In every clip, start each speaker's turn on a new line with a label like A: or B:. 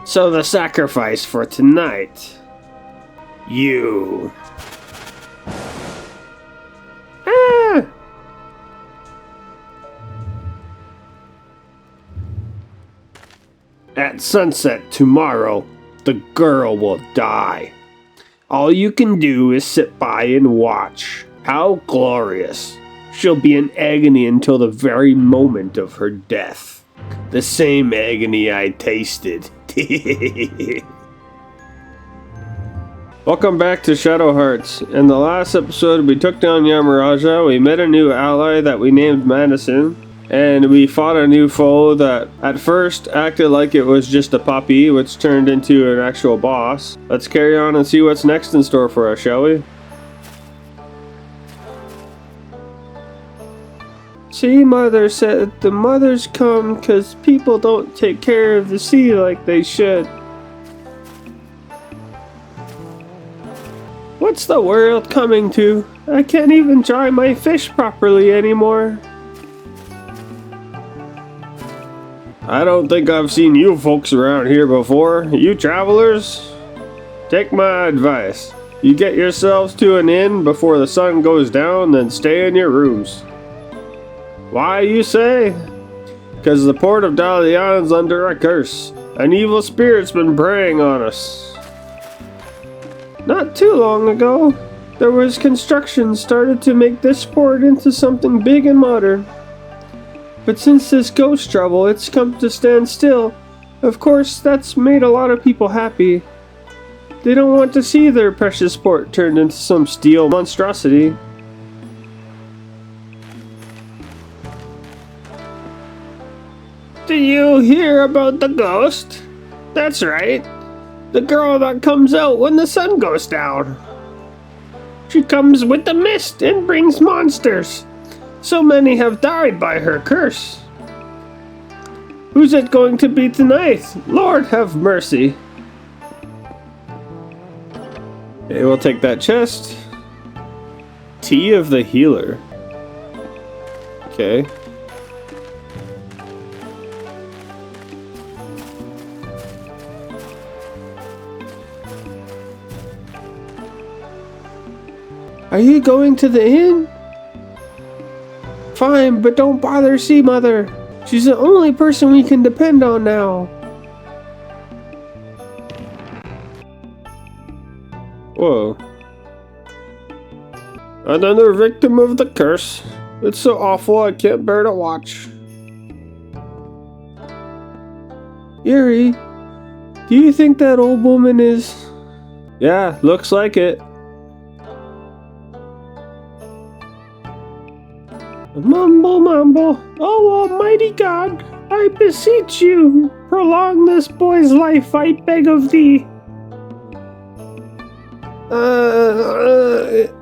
A: So the sacrifice for tonight. You. Ah! At sunset tomorrow, the girl will die. All you can do is sit by and watch. How glorious. She'll be in agony until the very moment of her death. The same agony I tasted. Welcome back to Shadow Hearts. In the last episode, we took down Yamaraja, we met a new ally that we named Madison, and we fought a new foe that at first acted like it was just a puppy, which turned into an actual boss. Let's carry on and see what's next in store for us, shall we? Sea Mother said the mothers come 'cause people don't take care of the sea like they should. What's the world coming to? I can't even dry my fish properly anymore. I don't think I've seen you folks around here before. You travelers? Take my advice. You get yourselves to an inn before the sun goes down, then stay in your rooms. Why, you say? Because the port of Dalian's under a curse. An evil spirit's been preying on us. Not too long ago, there was construction started to make this port into something big and modern. But since this ghost trouble, it's come to stand still. Of course, that's made a lot of people happy. They don't want to see their precious port turned into some steel monstrosity. Do you hear about the ghost? That's right. The girl that comes out when the sun goes down. She comes with the mist and brings monsters. So many have died by her curse. Who's it going to be tonight? Lord have mercy. Okay, we'll take that chest. Tea of the Healer. Okay. Are you going to the inn? Fine, but don't bother Sea Mother. She's the only person we can depend on now. Whoa. Another victim of the curse. It's so awful I can't bear to watch. Yuri, do you think that old woman is... Yeah, looks like it. Mumble, mumble. Oh, almighty God, I beseech you, prolong this boy's life, I beg of thee.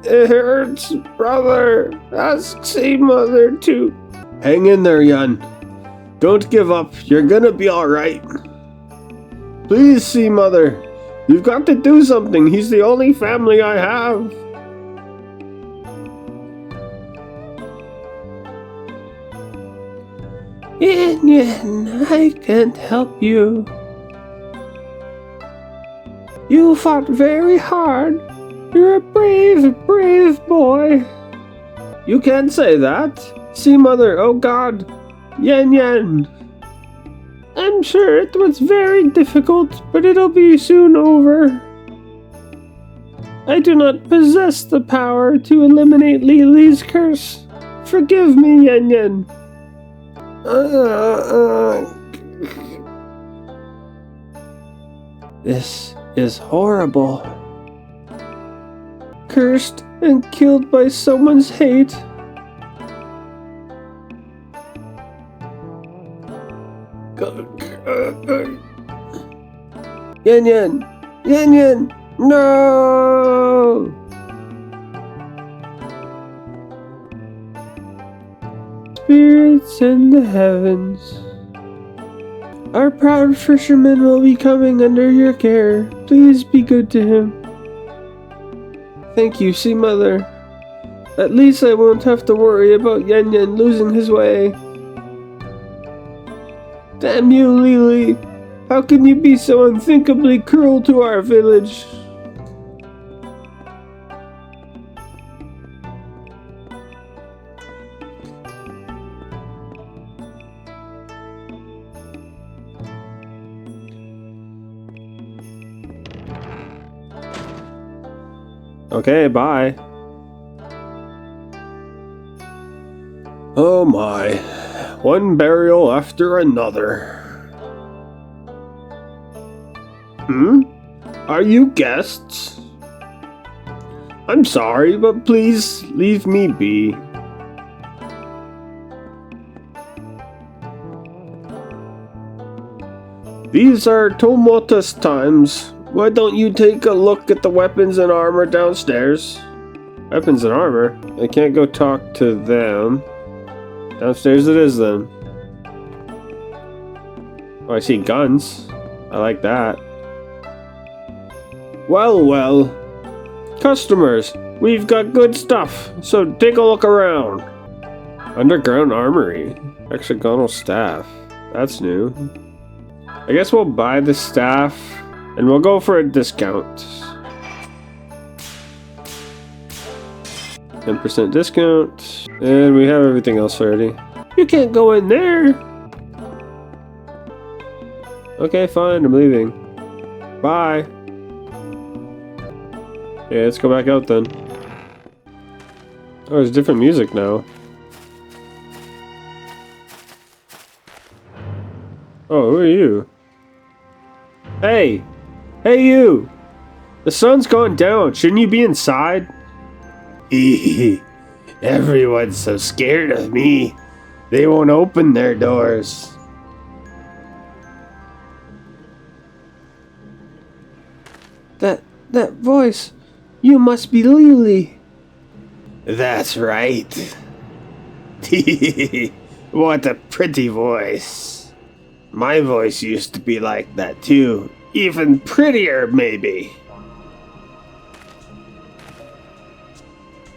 A: It hurts, brother. Ask Sea Mother to... Hang in there, Yun. Don't give up. You're gonna be alright. Please, Sea Mother. You've got to do something. He's the only family I have. Yin, I can't help you. You fought very hard. You're a brave, brave boy. You can't say that. Sea Mother, oh God. Yen. I'm sure it was very difficult, but it'll be soon over. I do not possess the power to eliminate Lily's curse. Forgive me, Yen. This is horrible. Cursed and killed by someone's hate. Yen, no! Spirits in the heavens. Our proud fisherman will be coming under your care. Please be good to him. Thank you, Sea Mother. At least I won't have to worry about Yen losing his way. Damn you, Lily. How can you be so unthinkably cruel to our village? Okay, bye. Oh my. One burial after another. Are you guests? I'm sorry, but please leave me be. These are tumultuous times. Why don't you take a look at the weapons and armor downstairs? Weapons and armor? I can't go talk to them. Downstairs it is then. Oh, I see guns. I like that. Well, well. Customers, we've got good stuff, so take a look around. Underground Armory. Hexagonal staff. That's new. I guess we'll buy the staff, and we'll go for a discount. 10% discount. And we have everything else already. You can't go in there. Okay, fine, I'm leaving. Bye. Yeah, let's go back out then. Oh, there's different music now. Oh, who are you? Hey! Hey you! The sun's gone down, shouldn't you be inside? Everyone's so scared of me. They won't open their doors. That voice. You must be Lily. That's right. What a pretty voice. My voice used to be like that too. Even prettier, maybe.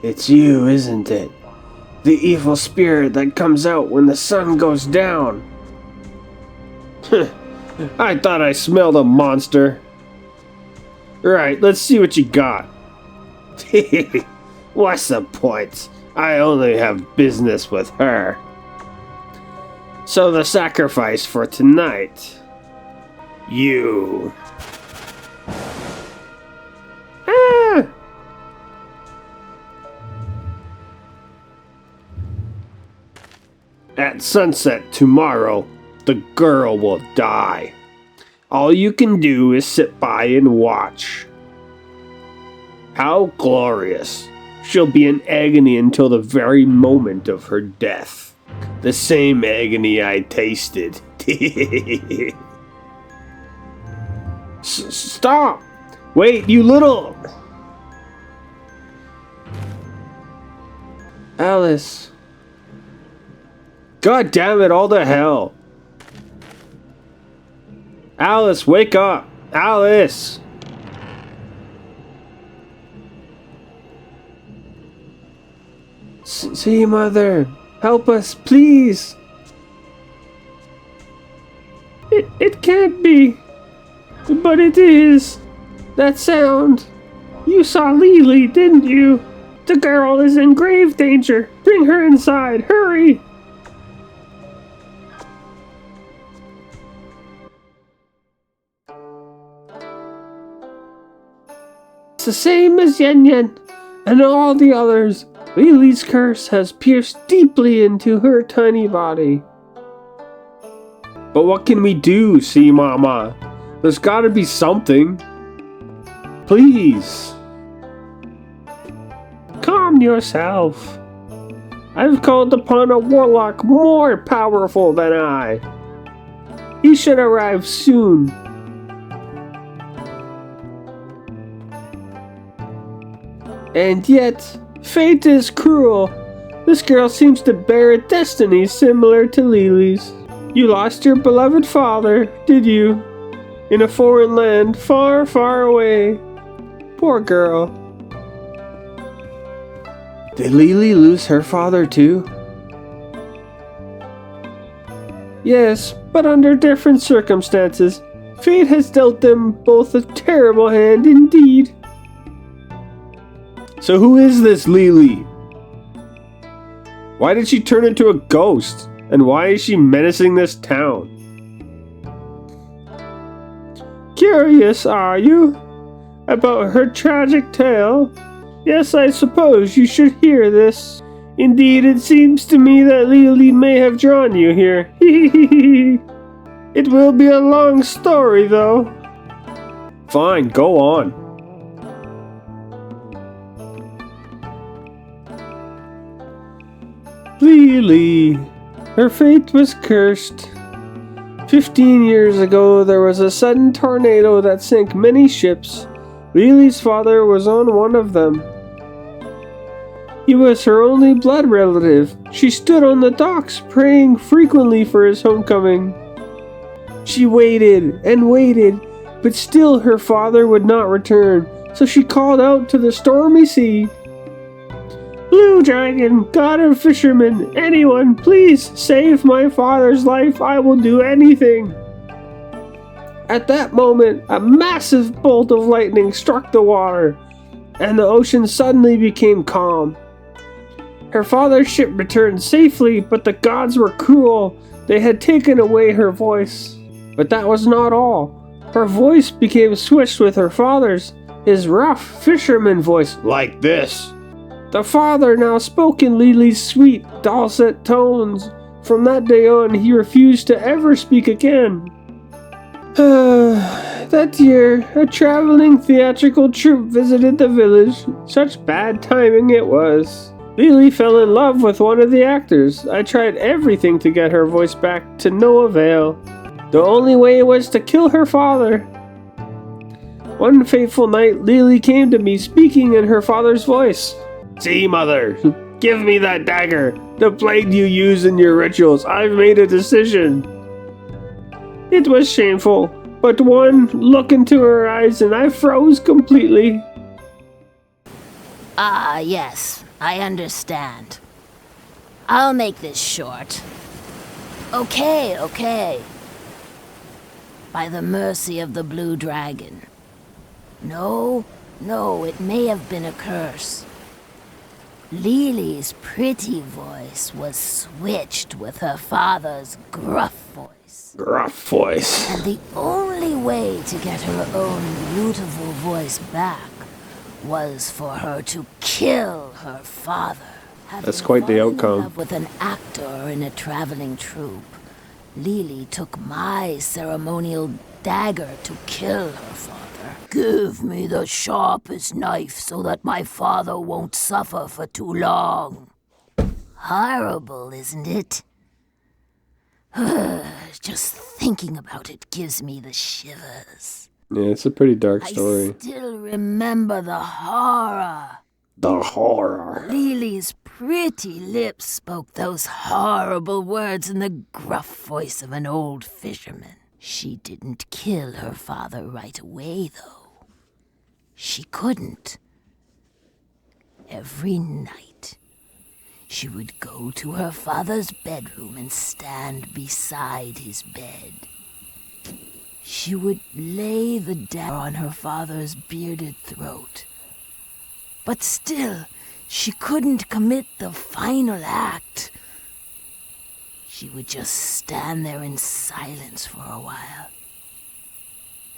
A: It's you, isn't it? The evil spirit that comes out when the sun goes down. I thought I smelled a monster. Right, let's see what you got. What's the point? I only have business with her. So the sacrifice for tonight. You. Ah! At sunset tomorrow, the girl will die. All you can do is sit by and watch. How glorious. She'll be in agony until the very moment of her death. The same agony I tasted. Stop! Wait, you little... Alice. God damn it, all the hell. Alice, wake up! Alice! See, Mother, help us, please! It can't be, but it is. That sound. You saw Lily, didn't you? The girl is in grave danger. Bring her inside, hurry! The same as Yen Yen and all the others. Lily's curse has pierced deeply into her tiny body. But what can we do, see, Mama? There's gotta be something. Please. Calm yourself. I've called upon a warlock more powerful than I. He should arrive soon. And yet, fate is cruel. This girl seems to bear a destiny similar to Lily's. You lost your beloved father, did you? In a foreign land, far, far away. Poor girl. Did Lily lose her father too? Yes, but under different circumstances. Fate has dealt them both a terrible hand indeed. So who is this Lily? Why did she turn into a ghost? And why is she menacing this town? Curious, are you? About her tragic tale? Yes, I suppose you should hear this. Indeed, it seems to me that Lily may have drawn you here. It will be a long story, though. Fine, go on. Lily. Her fate was cursed. 15 years ago, there was a sudden tornado that sank many ships. Lily's father was on one of them. He was her only blood relative. She stood on the docks, praying frequently for his homecoming. She waited and waited, but still her father would not return, so she called out to the stormy sea. Blue Dragon, god of fishermen, anyone, please save my father's life. I will do anything. At that moment, a massive bolt of lightning struck the water, and the ocean suddenly became calm. Her father's ship returned safely, but the gods were cruel. They had taken away her voice. But that was not all. Her voice became switched with her father's, his rough fisherman voice, like this. The father now spoke in Lily's sweet, dulcet tones. From that day on, he refused to ever speak again. That year, a traveling theatrical troupe visited the village. Such bad timing it was. Lily fell in love with one of the actors. I tried everything to get her voice back, to no avail. The only way was to kill her father. One fateful night, Lily came to me speaking in her father's voice. See, mother, give me that dagger, the blade you use in your rituals. I've made a decision. It was shameful, but one look into her eyes and I froze completely.
B: Ah, yes, I understand. I'll make this short. Okay. By the mercy of the Blue Dragon. No, it may have been a curse. Lily's pretty voice was switched with her father's gruff voice.
A: Gruff voice.
B: And the only way to get her own beautiful voice back was for her to kill her father.
A: That's quite the outcome.
B: In love with an actor in a traveling troupe, Lily took my ceremonial dagger to kill her father. Give me the sharpest knife so that my father won't suffer for too long. Horrible, isn't it? Just thinking about it gives me the shivers.
A: Yeah, it's a pretty dark story.
B: I still remember the horror.
A: The horror.
B: Lily's pretty lips spoke those horrible words in the gruff voice of an old fisherman. She didn't kill her father right away, though. She couldn't. Every night, she would go to her father's bedroom and stand beside his bed. She would lay the dagger on her father's bearded throat. But still, she couldn't commit the final act. She would just stand there in silence for a while.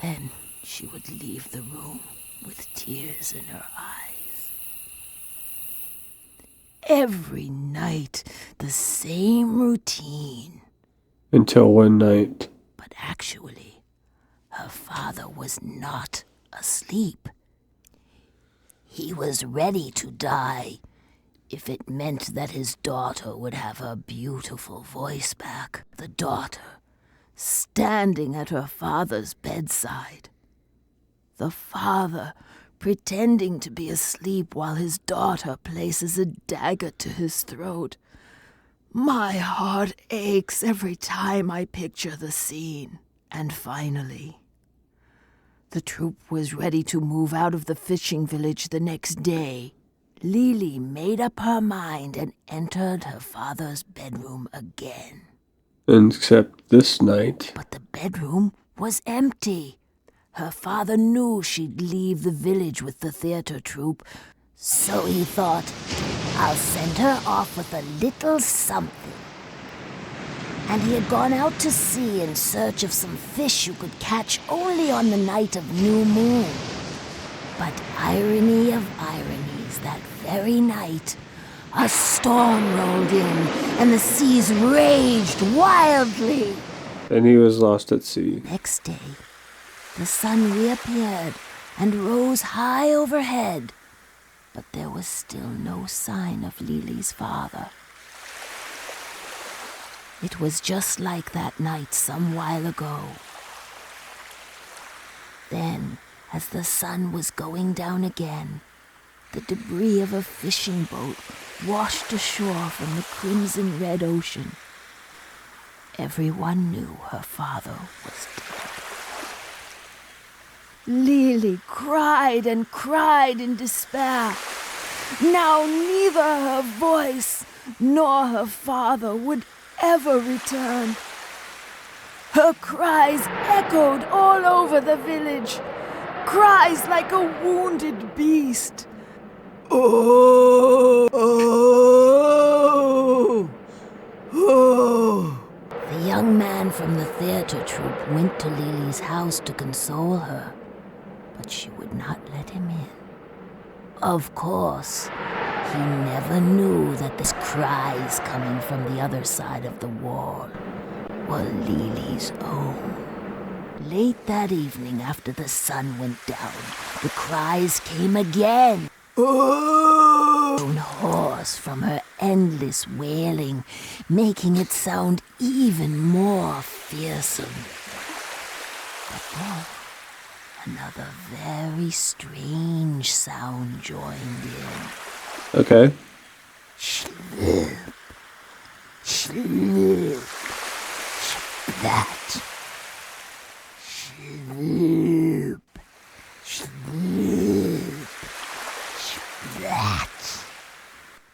B: Then she would leave the room with tears in her eyes. Every night, the same routine.
A: Until one night.
B: But actually, her father was not asleep. He was ready to die if it meant that his daughter would have her beautiful voice back. The daughter, standing at her father's bedside. The father, pretending to be asleep while his daughter places a dagger to his throat. My heart aches every time I picture the scene. And finally, the troupe was ready to move out of the fishing village the next day. Lily made up her mind and entered her father's bedroom again.
A: Except this night.
B: But the bedroom was empty. Her father knew she'd leave the village with the theater troupe, so he thought, I'll send her off with a little something. And he had gone out to sea in search of some fish you could catch only on the night of new moon. But irony of ironies, that very night, a storm rolled in, and the seas raged wildly.
A: And he was lost at sea.
B: Next day, the sun reappeared and rose high overhead, but there was still no sign of Lily's father. It was just like that night some while ago. Then, as the sun was going down again, the debris of a fishing boat washed ashore from the crimson-red ocean. Everyone knew her father was dead. Lily cried and cried in despair. Now neither her voice nor her father would ever return. Her cries echoed all over the village, cries like a wounded beast. Oh, oh, oh. The young man from the theater troupe went to Lily's house to console her, but she would not let him in. Of course, he never knew that the cries coming from the other side of the wall were Lily's own. Late that evening, after the sun went down, the cries came again. Grown hoarse from her endless wailing, making it sound even more fearsome. But then, another very strange sound joined in.
A: Okay.
B: Slurp, slurp, splat, slurp, slurp, splat.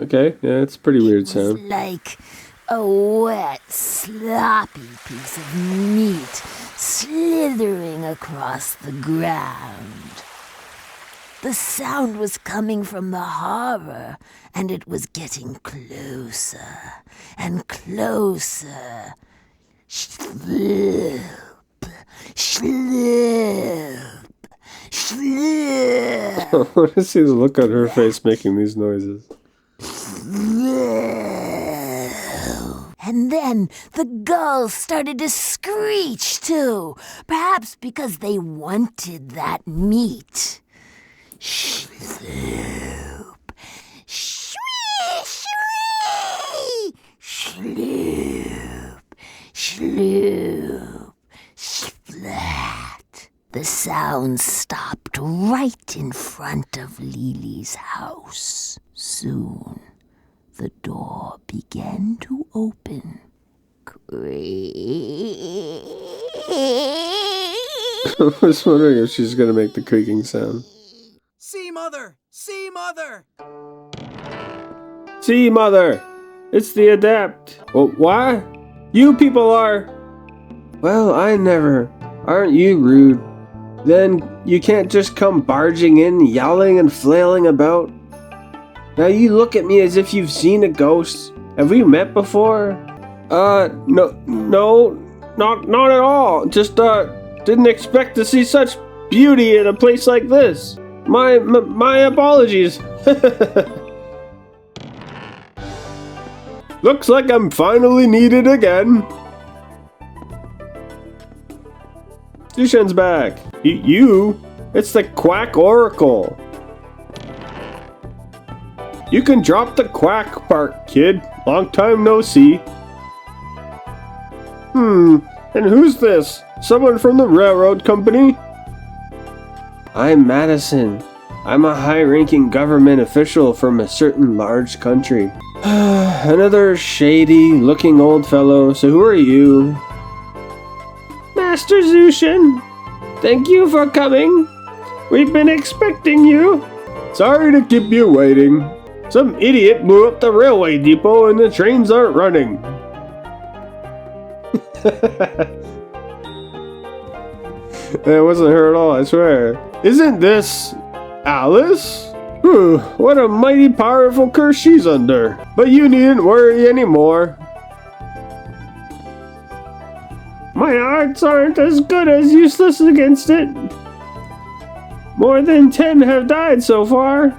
A: Okay, yeah, it's a pretty weird sound.
B: Like a wet, sloppy piece of meat slithering across the ground. The sound was coming from the harbor, and it was getting closer and closer. Slurp, slurp, slurp.
A: I want to see the look on her face making these noises.
B: And then the gulls started to screech too, perhaps because they wanted that meat. Sloop, shwee, shwee, sloop, sloop, splat. The sound stopped right in front of Lily's house. Soon, the door began to open. Creak.
A: I was wondering if she's going to make the creaking sound.
C: See, Mother! See, Mother!
A: See, Mother! It's the Adept. Well, why? You people are... Well, I never. Aren't you rude? Then you can't just come barging in, yowling and flailing about. Now you look at me as if you've seen a ghost. Have we met before? No, not at all. Just, didn't expect to see such beauty in a place like this. My apologies. Looks like I'm finally needed again. Zushen's back. You? It's the Quack Oracle. You can drop the quack part, kid. Long time no see. And who's this? Someone from the railroad company? I'm Madison. I'm a high-ranking government official from a certain large country. Another shady-looking old fellow, so who are you? Master Zushen, thank you for coming. We've been expecting you. Sorry to keep you waiting. Some idiot blew up the railway depot and the trains aren't running. That wasn't her at all, I swear. Isn't this Alice? What a mighty powerful curse she's under. But you needn't worry anymore. My arts aren't as good as useless against it. More than 10 have died so far.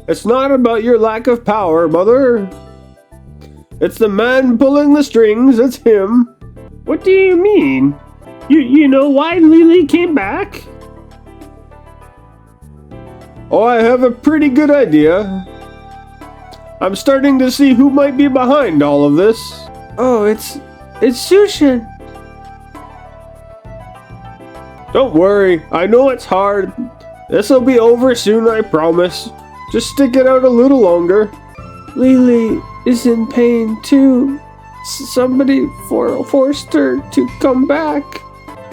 A: It's not about your lack of power, Mother. It's the man pulling the strings, it's him. What do you mean? You know why Lily came back? Oh, I have a pretty good idea. I'm starting to see who might be behind all of this. Oh, it's Zushen. Don't worry, I know it's hard. This'll be over soon, I promise. Just stick it out a little longer. Lily is in pain too. Somebody forced her to come back.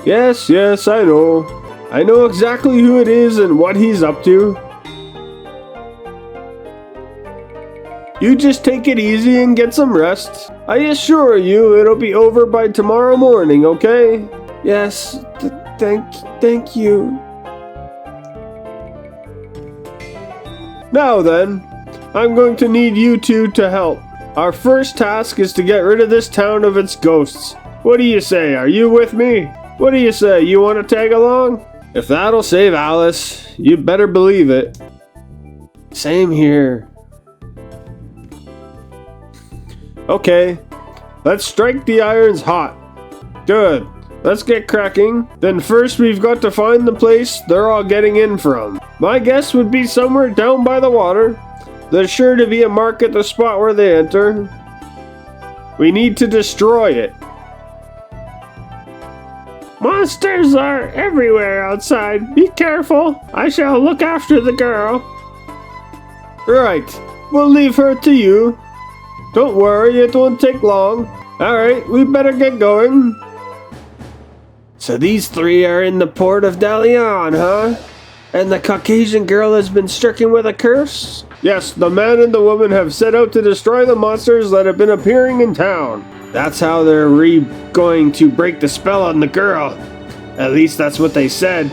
A: Yes, I know. I know exactly who it is and what he's up to. You just take it easy and get some rest. I assure you it'll be over by tomorrow morning, okay? Yes, thank you. Now then, I'm going to need you two to help. Our first task is to get rid of this town of its ghosts. What do you say? Are you with me? What do you say? You want to tag along? If that'll save Alice, you better believe it. Same here. Okay, let's strike the irons hot. Good. Let's get cracking. Then first we've got to find the place they're all getting in from. My guess would be somewhere down by the water. There's sure to be a mark at the spot where they enter. We need to destroy it. Monsters are everywhere outside. Be careful. I shall look after the girl. Right. We'll leave her to you. Don't worry, it won't take long. Alright, we better get going. So these three are in the port of Dalian, huh? And the Caucasian girl has been stricken with a curse? Yes, the man and the woman have set out to destroy the monsters that have been appearing in town. That's how they're going to break the spell on the girl. At least that's what they said.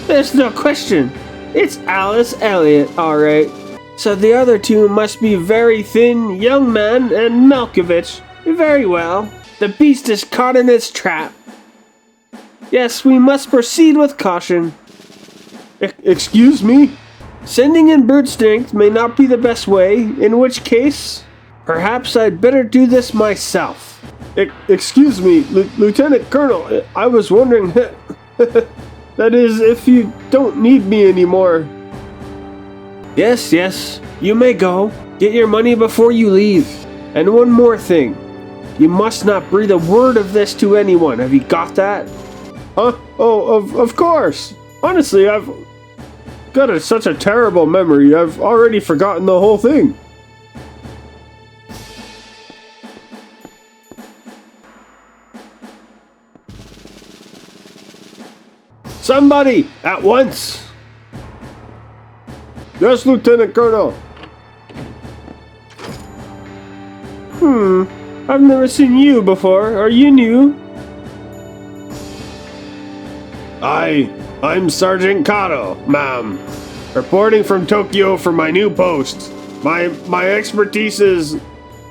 A: There's no question. It's Alice Elliot, alright. So the other two must be very thin, young man and Malkovich. Very well. The beast is caught in its trap. Yes, we must proceed with caution. Excuse me? Sending in brute strength may not be the best way, in which case, perhaps I'd better do this myself. Excuse me, Lieutenant Colonel, I was wondering, that is, if you don't need me anymore. Yes, you may go. Get your money before you leave. And one more thing. You must not breathe a word of this to anyone. Have you got that? Huh? Oh, of course. Honestly, I've got such a terrible memory. I've already forgotten the whole thing. Somebody, at once! Yes, Lieutenant Colonel. I've never seen you before. Are you new? I'm Sergeant Kato, ma'am. Reporting from Tokyo for my new post. My expertise is...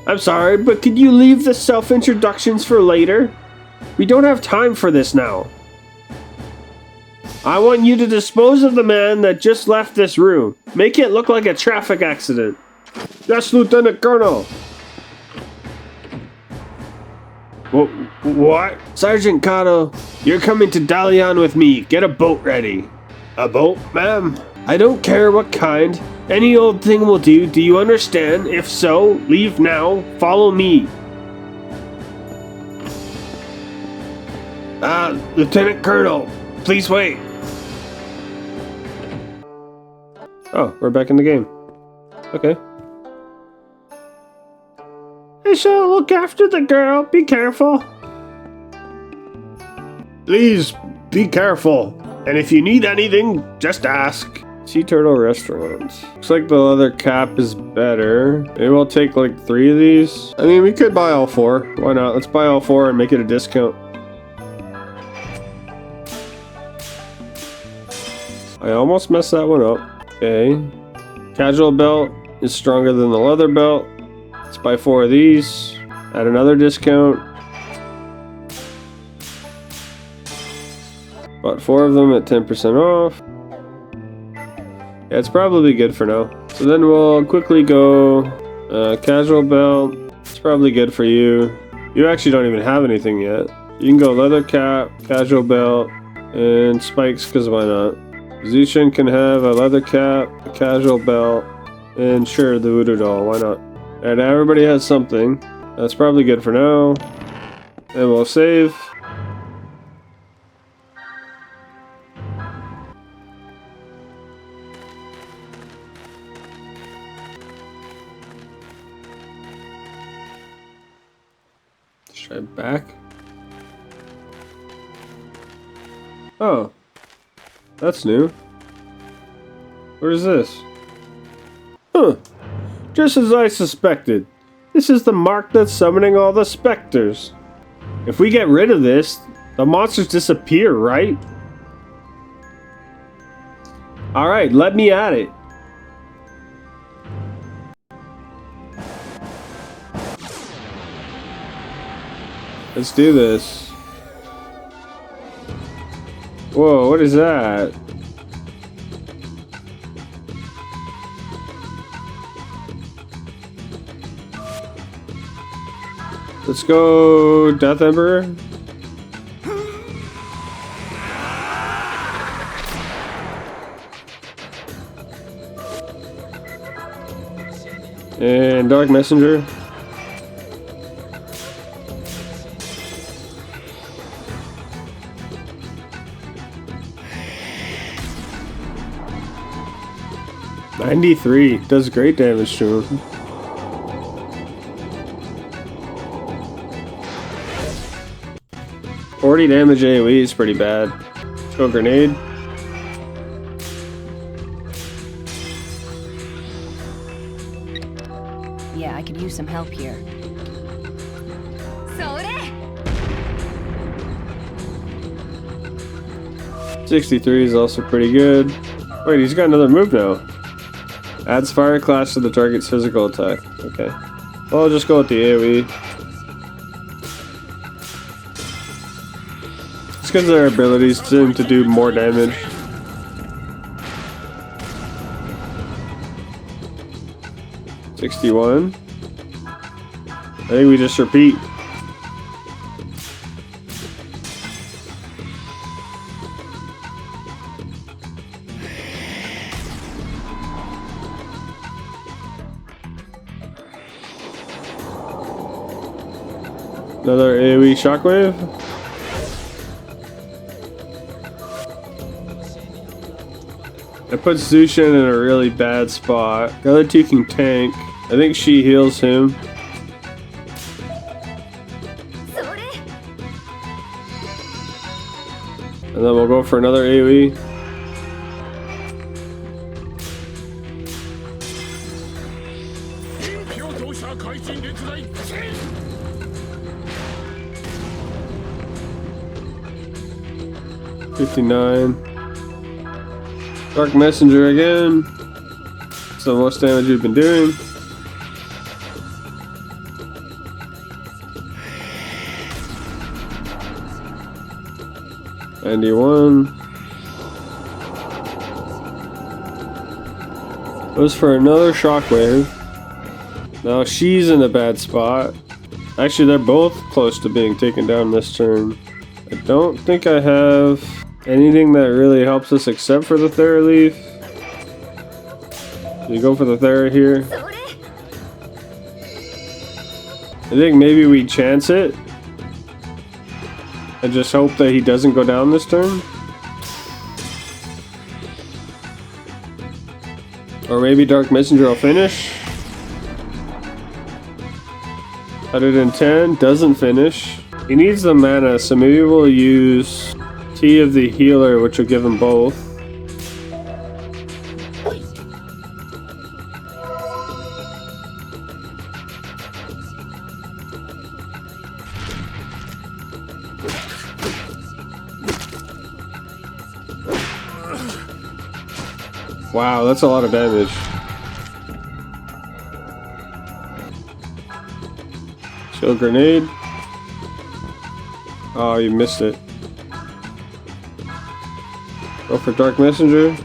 A: I'm sorry, but could you leave the self-introductions for later? We don't have time for this now. I want you to dispose of the man that just left this room. Make it look like a traffic accident. Yes, Lieutenant Colonel. What? Sergeant Kato, you're coming to Dalian with me. Get a boat ready. A boat, ma'am? I don't care what kind. Any old thing will do. Do you understand? If so, leave now. Follow me. Lieutenant Colonel, please wait. Oh, we're back in the game. Okay. I shall look after the girl. Be careful. Please, be careful. And if you need anything, just ask. Sea Turtle Restaurant. Looks like the leather cap is better. Maybe we'll take like 3 of these. I mean, we could buy all 4. Why not? Let's buy all 4 and make it a discount. I almost messed that one up. Okay. Casual belt is stronger than the leather belt. Let's buy 4 of these. Add another discount. Bought 4 of them at 10% off. Yeah, it's probably good for now. So then we'll quickly go casual belt. It's probably good for you. You actually don't even have anything yet. You can go leather cap, casual belt, and spikes, because why not? Zushen can have a leather cap, a casual belt, and sure, the voodoo doll, why not? And everybody has something. That's probably good for now. And we'll save. Let's try back. Oh. That's new. What is this? Huh. Just as I suspected. This is the mark that's summoning all the specters. If we get rid of this, the monsters disappear, right? Alright, let me at it. Let's do this. Whoa, what is that? Let's go Death Emperor. And Dark Messenger. $93 does great damage to him. $40 damage AoE is pretty bad. Let's go grenade.
D: Yeah, I could use some help here.
A: 63 is also pretty good. Wait, he's got another move now. Adds fire class to the target's physical attack. Okay. Well, I'll just go with the AoE. It's because their abilities seem to do more damage. $61. I think we just repeat. Another AoE shockwave. It puts Zushen in a really bad spot. The other two can tank. I think she heals him. And then we'll go for another AoE. $59. Dark Messenger again. It's the most damage we've been doing. $91. Goes for another shockwave. Now she's in a bad spot. Actually, they're both close to being taken down this turn. I don't think I have anything that really helps us except for the Thera Leaf. You go for the Thera here. I think maybe we chance it. I just hope that he doesn't go down this turn. Or maybe Dark Messenger will finish. 110 doesn't finish. He needs the mana, so maybe we'll use Tea of the Healer, which will give him both. Wow, that's a lot of damage. Shield grenade. Oh, you missed it. Go for Dark Messenger.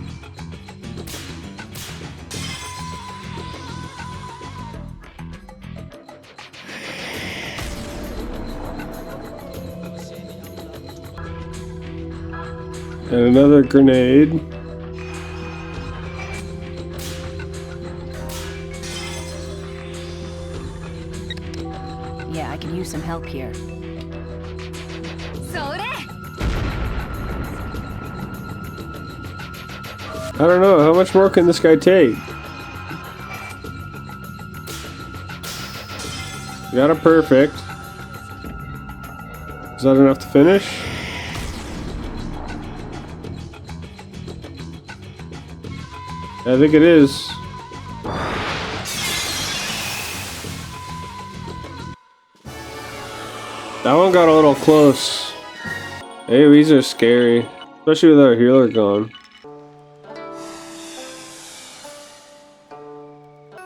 A: And another grenade.
D: Yeah, I can use some help here.
A: I don't know, how much more can this guy take? Got a perfect. Is that enough to finish? I think it is. That one got a little close. Hey, these are scary. Especially with our healer gone.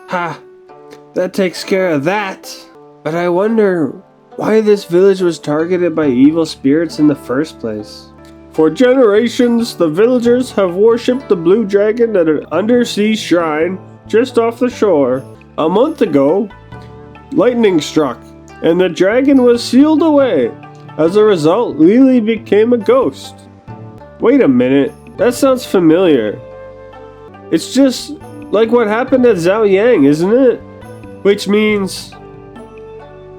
A: Ha! That takes care of that! But I wonder why this village was targeted by evil spirits in the first place. For generations, the villagers have worshipped the blue dragon at an undersea shrine just off the shore. A month ago, lightning struck, and the dragon was sealed away. As a result, Lily became a ghost. Wait a minute, that sounds familiar. It's just like what happened at Zhao Yang, isn't it? Which means,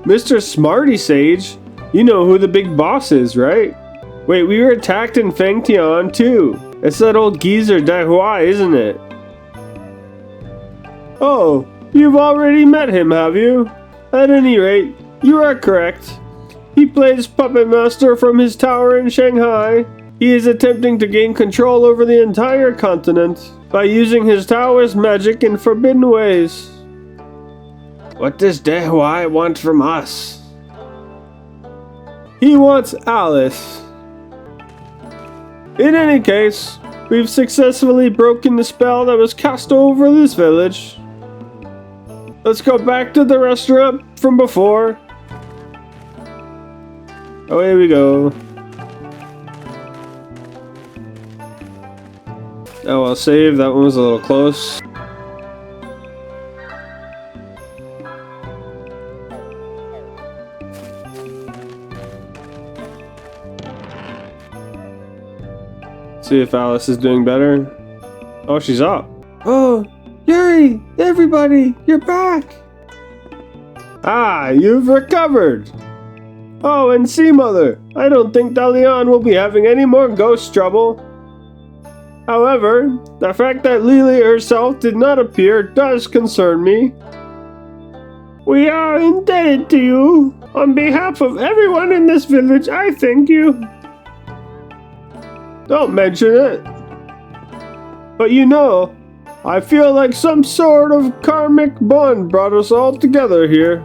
A: Mr. Smarty Sage, you know who the big boss is, right? Wait, we were attacked in Fengtian too. It's that old geezer Dehuai, isn't it? Oh, you've already met him, have you? At any rate, you are correct. He plays puppet master from his tower in Shanghai. He is attempting to gain control over the entire continent by using his Taoist magic in forbidden ways. What does Dehuai want from us? He wants Alice. In any case, we've successfully broken the spell that was cast over this village. Let's go back to the restaurant from before. Away we go. Oh, I'll save. That one was a little close. See if Alice is doing better. Oh, she's up. Oh, Yuri! Everybody, you're back! Ah, you've recovered! Oh, and see, Mother, I don't think Dalian will be having any more ghost trouble. However, the fact that Lily herself did not appear does concern me. We are indebted to you. On behalf of everyone in this village, I thank you. Don't mention it. But you know, I feel like some sort of karmic bond brought us all together here.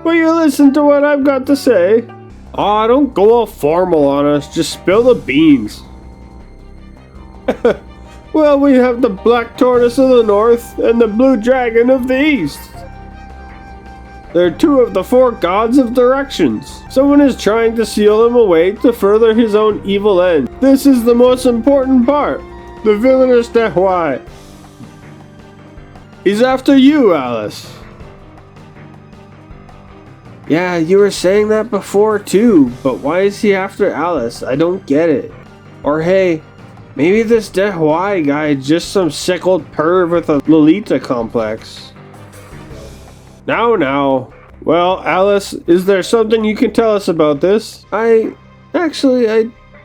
A: Will you listen to what I've got to say? Aw, don't go all formal on us, just spill the beans. Well, we have the Black Tortoise of the North and the Blue Dragon of the East. They're two of the 4 gods of directions. Someone is trying to seal them away to further his own evil end. This is the most important part. The villainous Dehuai. He's after you, Alice. Yeah, you were saying that before too, but why is he after Alice? I don't get it. Or hey, maybe this Dehuai guy is just some sick old perv with a Lolita complex. Now. Well, Alice, is there something you can tell us about this? I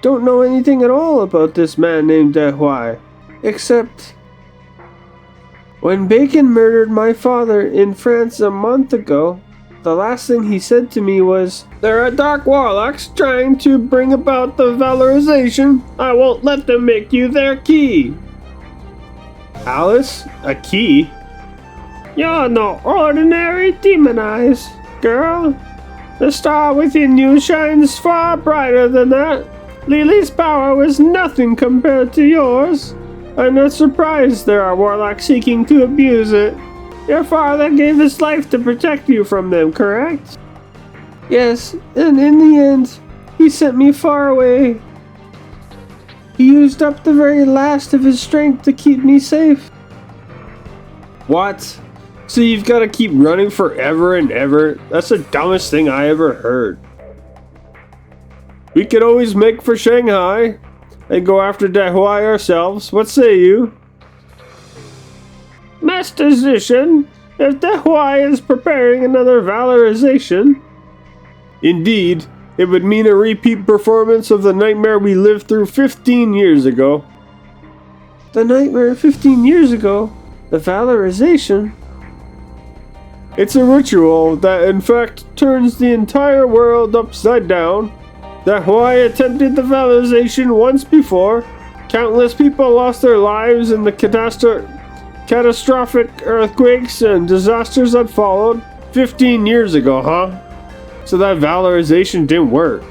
A: don't know anything at all about this man named Dehuai. Except, when Bacon murdered my father in France a month ago, the last thing he said to me was, "There are dark warlocks trying to bring about the valorization. I won't let them make you their key." Alice? A key? You're no ordinary demon eyes, girl. The star within you shines far brighter than that. Lily's power was nothing compared to yours. I'm not surprised there are warlocks seeking to abuse it. Your father gave his life to protect you from them, correct? Yes, and in the end, he sent me far away. He used up the very last of his strength to keep me safe. What? So you've got to keep running forever and ever? That's the dumbest thing I ever heard. We could always make for Shanghai and go after Dehuai ourselves. What say you? Master Zushen, if Dehuai is preparing another valorization... Indeed, it would mean a repeat performance of the nightmare we lived through 15 years ago. The nightmare 15 years ago? The valorization? It's a ritual that in fact turns the entire world upside down. Dehuai attempted the valorization once before. Countless people lost their lives in the catastrophic earthquakes and disasters that followed. 15 years ago, huh? So that valorization didn't work.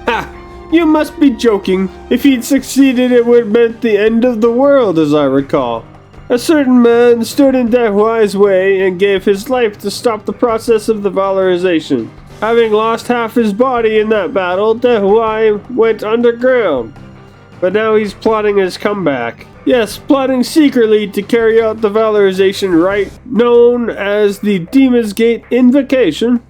A: Ha! You must be joking. If he'd succeeded, it would have meant the end of the world, as I recall. A certain man stood in Dehuai's way and gave his life to stop the process of the valorization. Having lost half his body in that battle, Dehuai went underground. But now he's plotting his comeback. Yes, plotting secretly to carry out the valorization rite known as the Demon's Gate Invocation.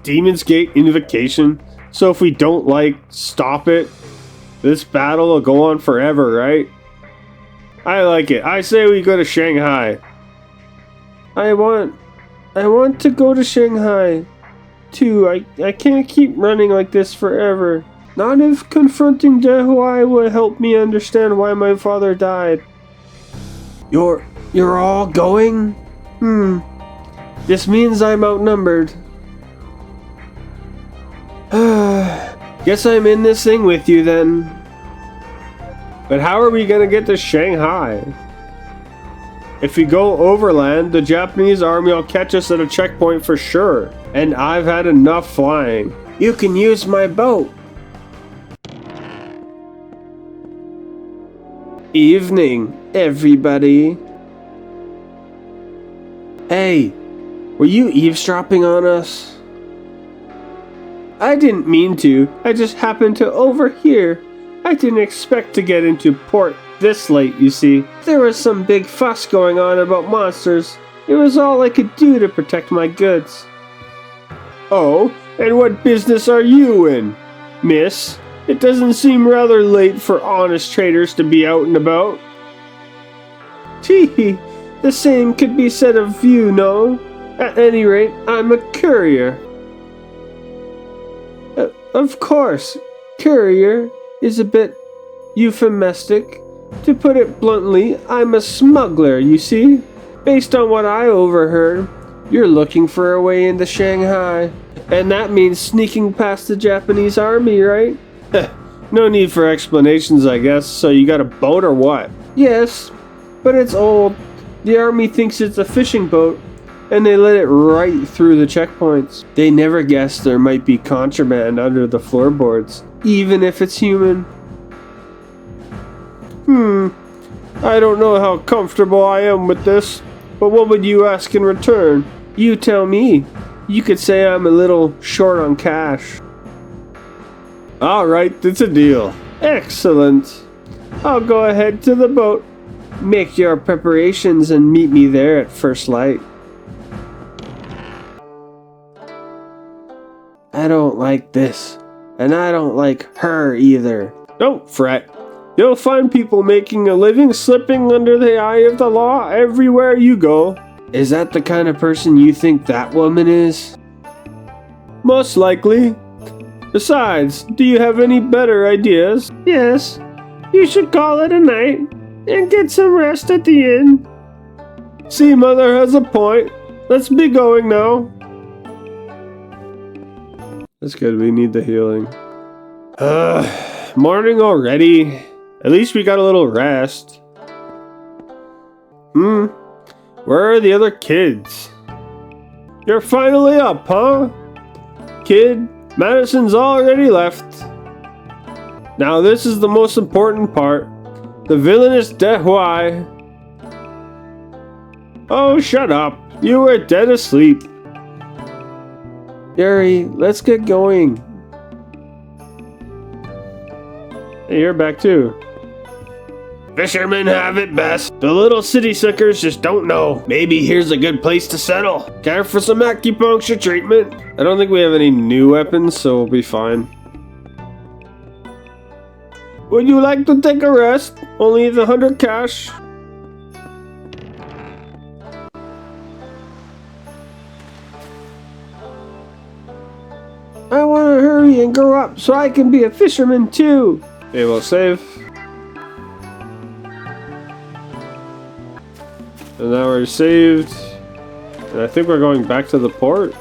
A: Demon's Gate Invocation? So if we don't, stop it, this battle will go on forever, right? I like it. I say we go to Shanghai. I want to go to Shanghai, too. I can't keep running like this forever. Not if confronting Dehuai will help me understand why my father died. You're all going? This means I'm outnumbered. Guess I'm in this thing with you then. But how are we gonna get to Shanghai? If we go overland, the Japanese army will catch us at a checkpoint for sure. And I've had enough flying. You can use my boat. Evening, everybody. Hey, were you eavesdropping on us? I didn't mean to. I just happened to overhear. I didn't expect to get into port this late, you see. There was some big fuss going on about monsters. It was all I could do to protect my goods. Oh, and what business are you in, miss? It doesn't seem rather late for honest traders to be out and about. Tee, the same could be said of you, no? At any rate, I'm a courier. Of course, courier is a bit euphemistic. To put it bluntly, I'm a smuggler, you see? Based on what I overheard, you're looking for a way into Shanghai. And that means sneaking past the Japanese army, right? No need for explanations, I guess. So you got a boat or what? Yes, but it's old. The army thinks it's a fishing boat, and they let it right through the checkpoints. They never guessed there might be contraband under the floorboards, even if it's human. I don't know how comfortable I am with this, but what would you ask in return? You tell me. You could say I'm a little short on cash. Alright, it's a deal. Excellent. I'll go ahead to the boat. Make your preparations and meet me there at first light. I don't like this, and I don't like her either. Don't fret. You'll find people making a living slipping under the eye of the law everywhere you go. Is that the kind of person you think that woman is? Most likely. Besides, do you have any better ideas? Yes. You should call it a night and get some rest at the inn. See, Mother has a point. Let's be going now. That's good. We need the healing. Morning already. At least we got a little rest. Where are the other kids? You're finally up, huh? Kid, Madison's already left. Now this is the most important part. The villainous Dehuai. Oh, shut up. You were dead asleep. Yuri, let's get going. Hey, you're back too. Fishermen have it best. The little city slickers just don't know. Maybe here's a good place to settle. Care for some acupuncture treatment? I don't think we have any new weapons, so we'll be fine. Would you like to take a rest? Only the 100 cash. I want to hurry and grow up so I can be a fisherman too. Okay, we'll save. And now we're saved. And I think we're going back to the port.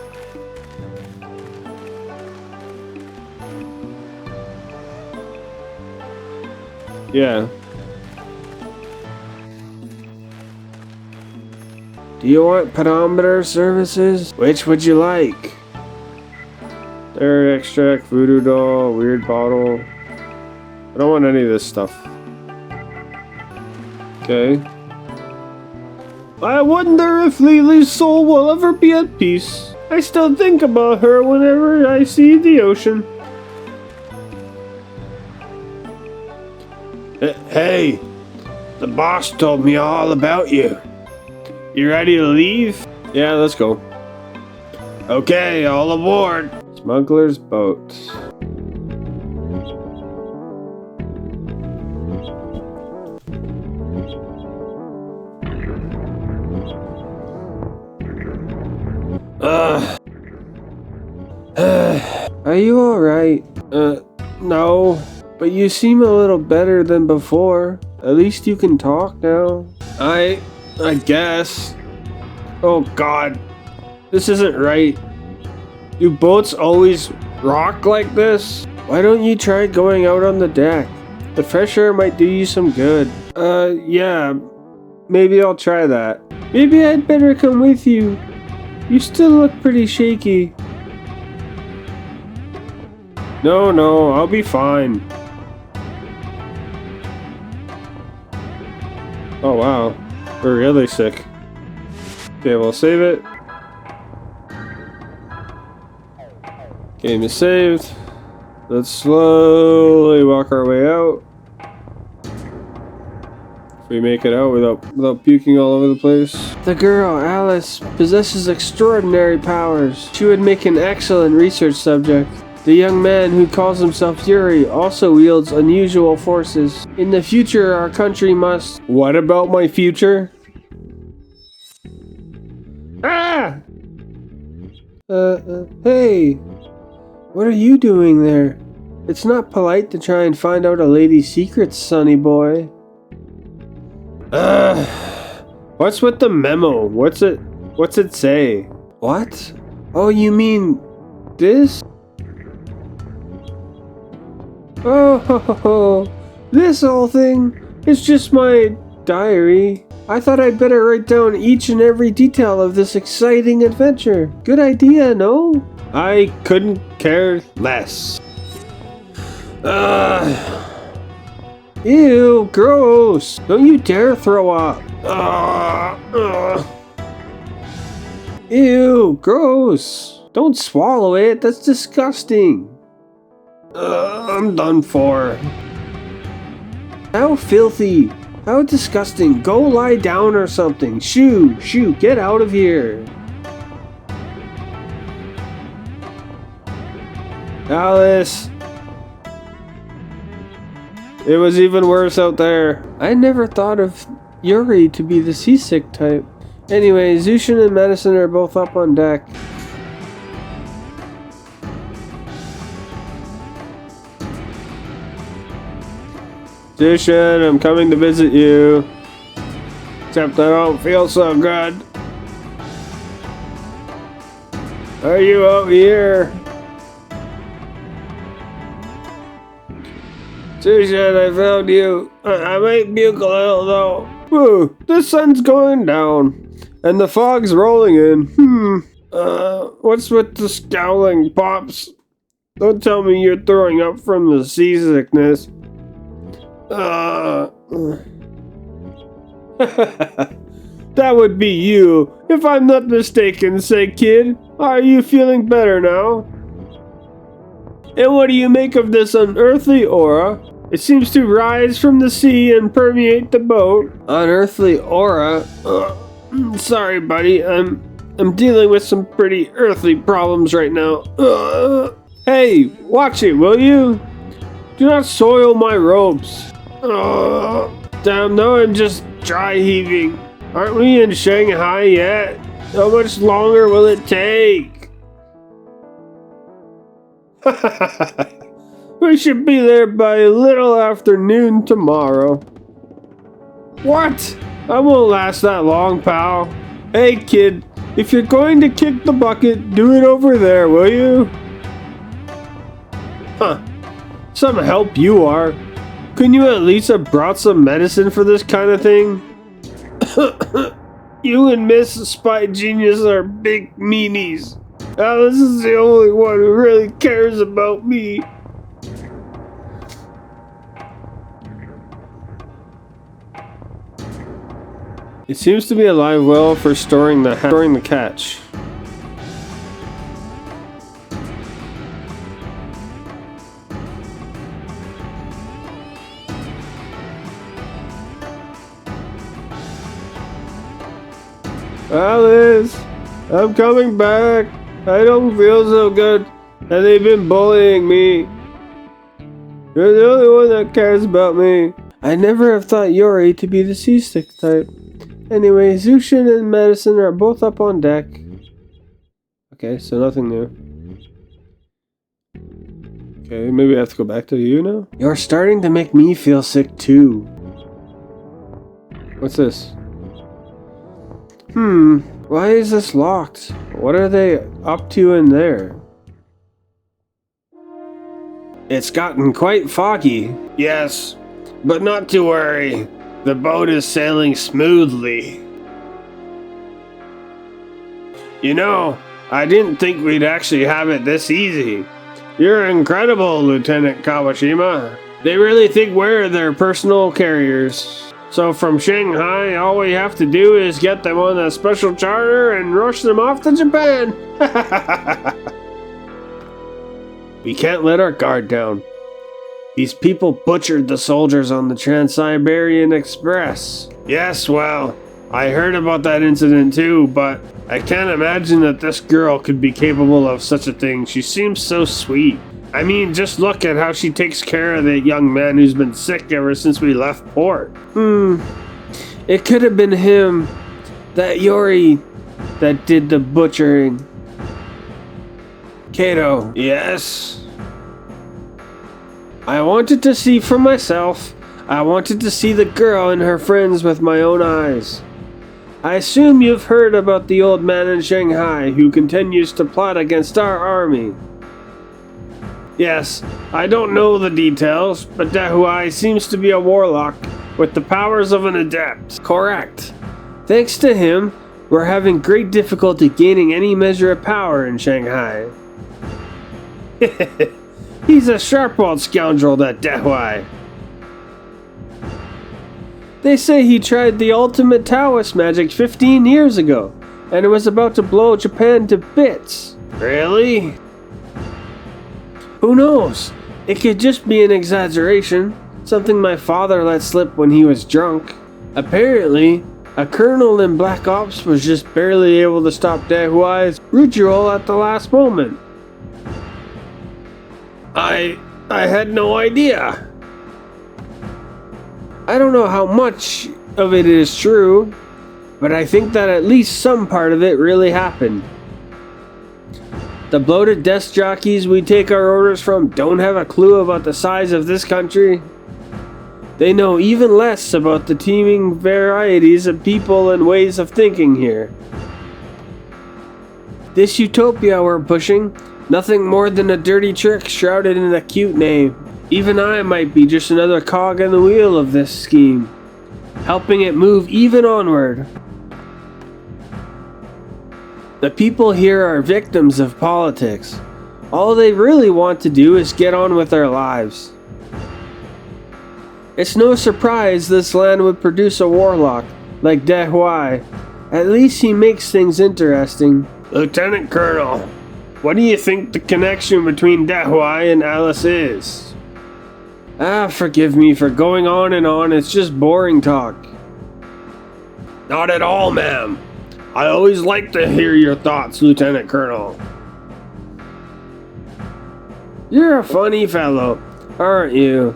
A: Yeah. Do you want pedometer services? Which would you like? Air extract, voodoo doll, weird bottle. I don't want any of this stuff. Okay. I wonder if Lily's soul will ever be at peace. I still think about her whenever I see the ocean. Hey, the boss told me all about you. You ready to leave? Yeah, let's go. Okay, all aboard. Smuggler's boat. Are you alright? No. But you seem a little better than before. At least you can talk now. I guess. Oh god. This isn't right. Do boats always rock like this? Why don't you try going out on the deck? The fresh air might do you some good. Yeah. Maybe I'll try that. Maybe I'd better come with you. You still look pretty shaky. No, I'll be fine. Oh wow, we're really sick. Okay, we'll save it. Game is saved. Let's slowly walk our way out. If we make it out without puking all over the place. The girl, Alice, possesses extraordinary powers. She would make an excellent research subject. The young man who calls himself Yuri also wields unusual forces. In the future, our country must... What about my future? Ah! Hey! What are you doing there? It's not polite to try and find out a lady's secrets, sonny boy. What's with the memo? What's it say? What? Oh, you mean... this? Oh, this whole thing? It's just my diary. I thought I'd better write down each and every detail of this exciting adventure. Good idea, no? I couldn't care less. Ew, gross. Don't you dare throw up. Ew, gross. Don't swallow it, that's disgusting. I'm done for. How filthy. How disgusting. Go lie down or something. Shoo, get out of here. Alice. It was even worse out there. I never thought of Yuri to be the seasick type. Anyway, Zushen and Madison are both up on deck. Zushen, I'm coming to visit you. Except I don't feel so good. Are you out here? Zushen, I found you. I might puke a little though. Whew, the sun's going down. And the fog's rolling in. What's with the scowling, Pops? Don't tell me you're throwing up from the seasickness. That would be you, if I'm not mistaken, say kid. Are you feeling better now? And what do you make of this unearthly aura? It seems to rise from the sea and permeate the boat. Unearthly aura? Sorry, buddy. I'm dealing with some pretty earthly problems right now. Hey, watch it, will you? Do not soil my ropes. Damn, now I'm just dry heaving. Aren't we in Shanghai yet? How much longer will it take? We should be there by a little after noon tomorrow. What? I won't last that long, pal. Hey, kid, if you're going to kick the bucket, do it over there, will you? Huh. Some help you are. Couldn't you at least have brought some medicine for this kind of thing? You and Miss Spy Genius are big meanies. Alice is the only one who really cares about me. It seems to be a live well for storing the catch. Alice, I'm coming back. I don't feel so good, and they've been bullying me. You're the only one that cares about me. I never have thought Yuri to be the seasick type. Anyway, Zushen and Madison are both up on deck. Okay, so nothing new. Okay, maybe I have to go back to you now? You're starting to make me feel sick too. What's this? Why is this locked? What are they up to in there? It's gotten quite foggy. Yes, but not to worry. The boat is sailing smoothly. You know, I didn't think we'd actually have it this easy. You're incredible, Lieutenant Kawashima. They really think we're their personal carriers. So from Shanghai, all we have to do is get them on a special charter and rush them off to Japan. We can't let our guard down. These people butchered the soldiers on the Trans-Siberian Express. Yes, well, I heard about that incident too, but I can't imagine that this girl could be capable of such a thing. She seems so sweet. I mean, just look at how she takes care of the young man who's been sick ever since we left port. It could have been him, that Yuri, that did the butchering. Kato. Yes? I wanted to see for myself. I wanted to see the girl and her friends with my own eyes. I assume you've heard about the old man in Shanghai who continues to plot against our army. Yes, I don't know the details, but Dehuai seems to be a warlock with the powers of an adept. Correct. Thanks to him, we're having great difficulty gaining any measure of power in Shanghai. He's a sharp-old scoundrel, that Dehuai. They say he tried the ultimate Taoist magic 15 years ago, and it was about to blow Japan to bits. Really? Who knows? It could just be an exaggeration, something my father let slip when he was drunk. Apparently, a colonel in Black Ops was just barely able to stop Dehuai's ritual at the last moment. I had no idea. I don't know how much of it is true, but I think that at least some part of it really happened. The bloated desk jockeys we take our orders from don't have a clue about the size of this country. They know even less about the teeming varieties of people and ways of thinking here. This utopia we're pushing, nothing more than a dirty trick shrouded in a cute name. Even I might be just another cog in the wheel of this scheme, helping it move even onward. The people here are victims of politics. All they really want to do is get on with their lives. It's no surprise this land would produce a warlock like Dehuai. At least he makes things interesting. Lieutenant Colonel, what do you think the connection between Dehuai and Alice is? Forgive me for going on and on, it's just boring talk. Not at all, ma'am. I always like to hear your thoughts, Lieutenant Colonel. You're a funny fellow, aren't you?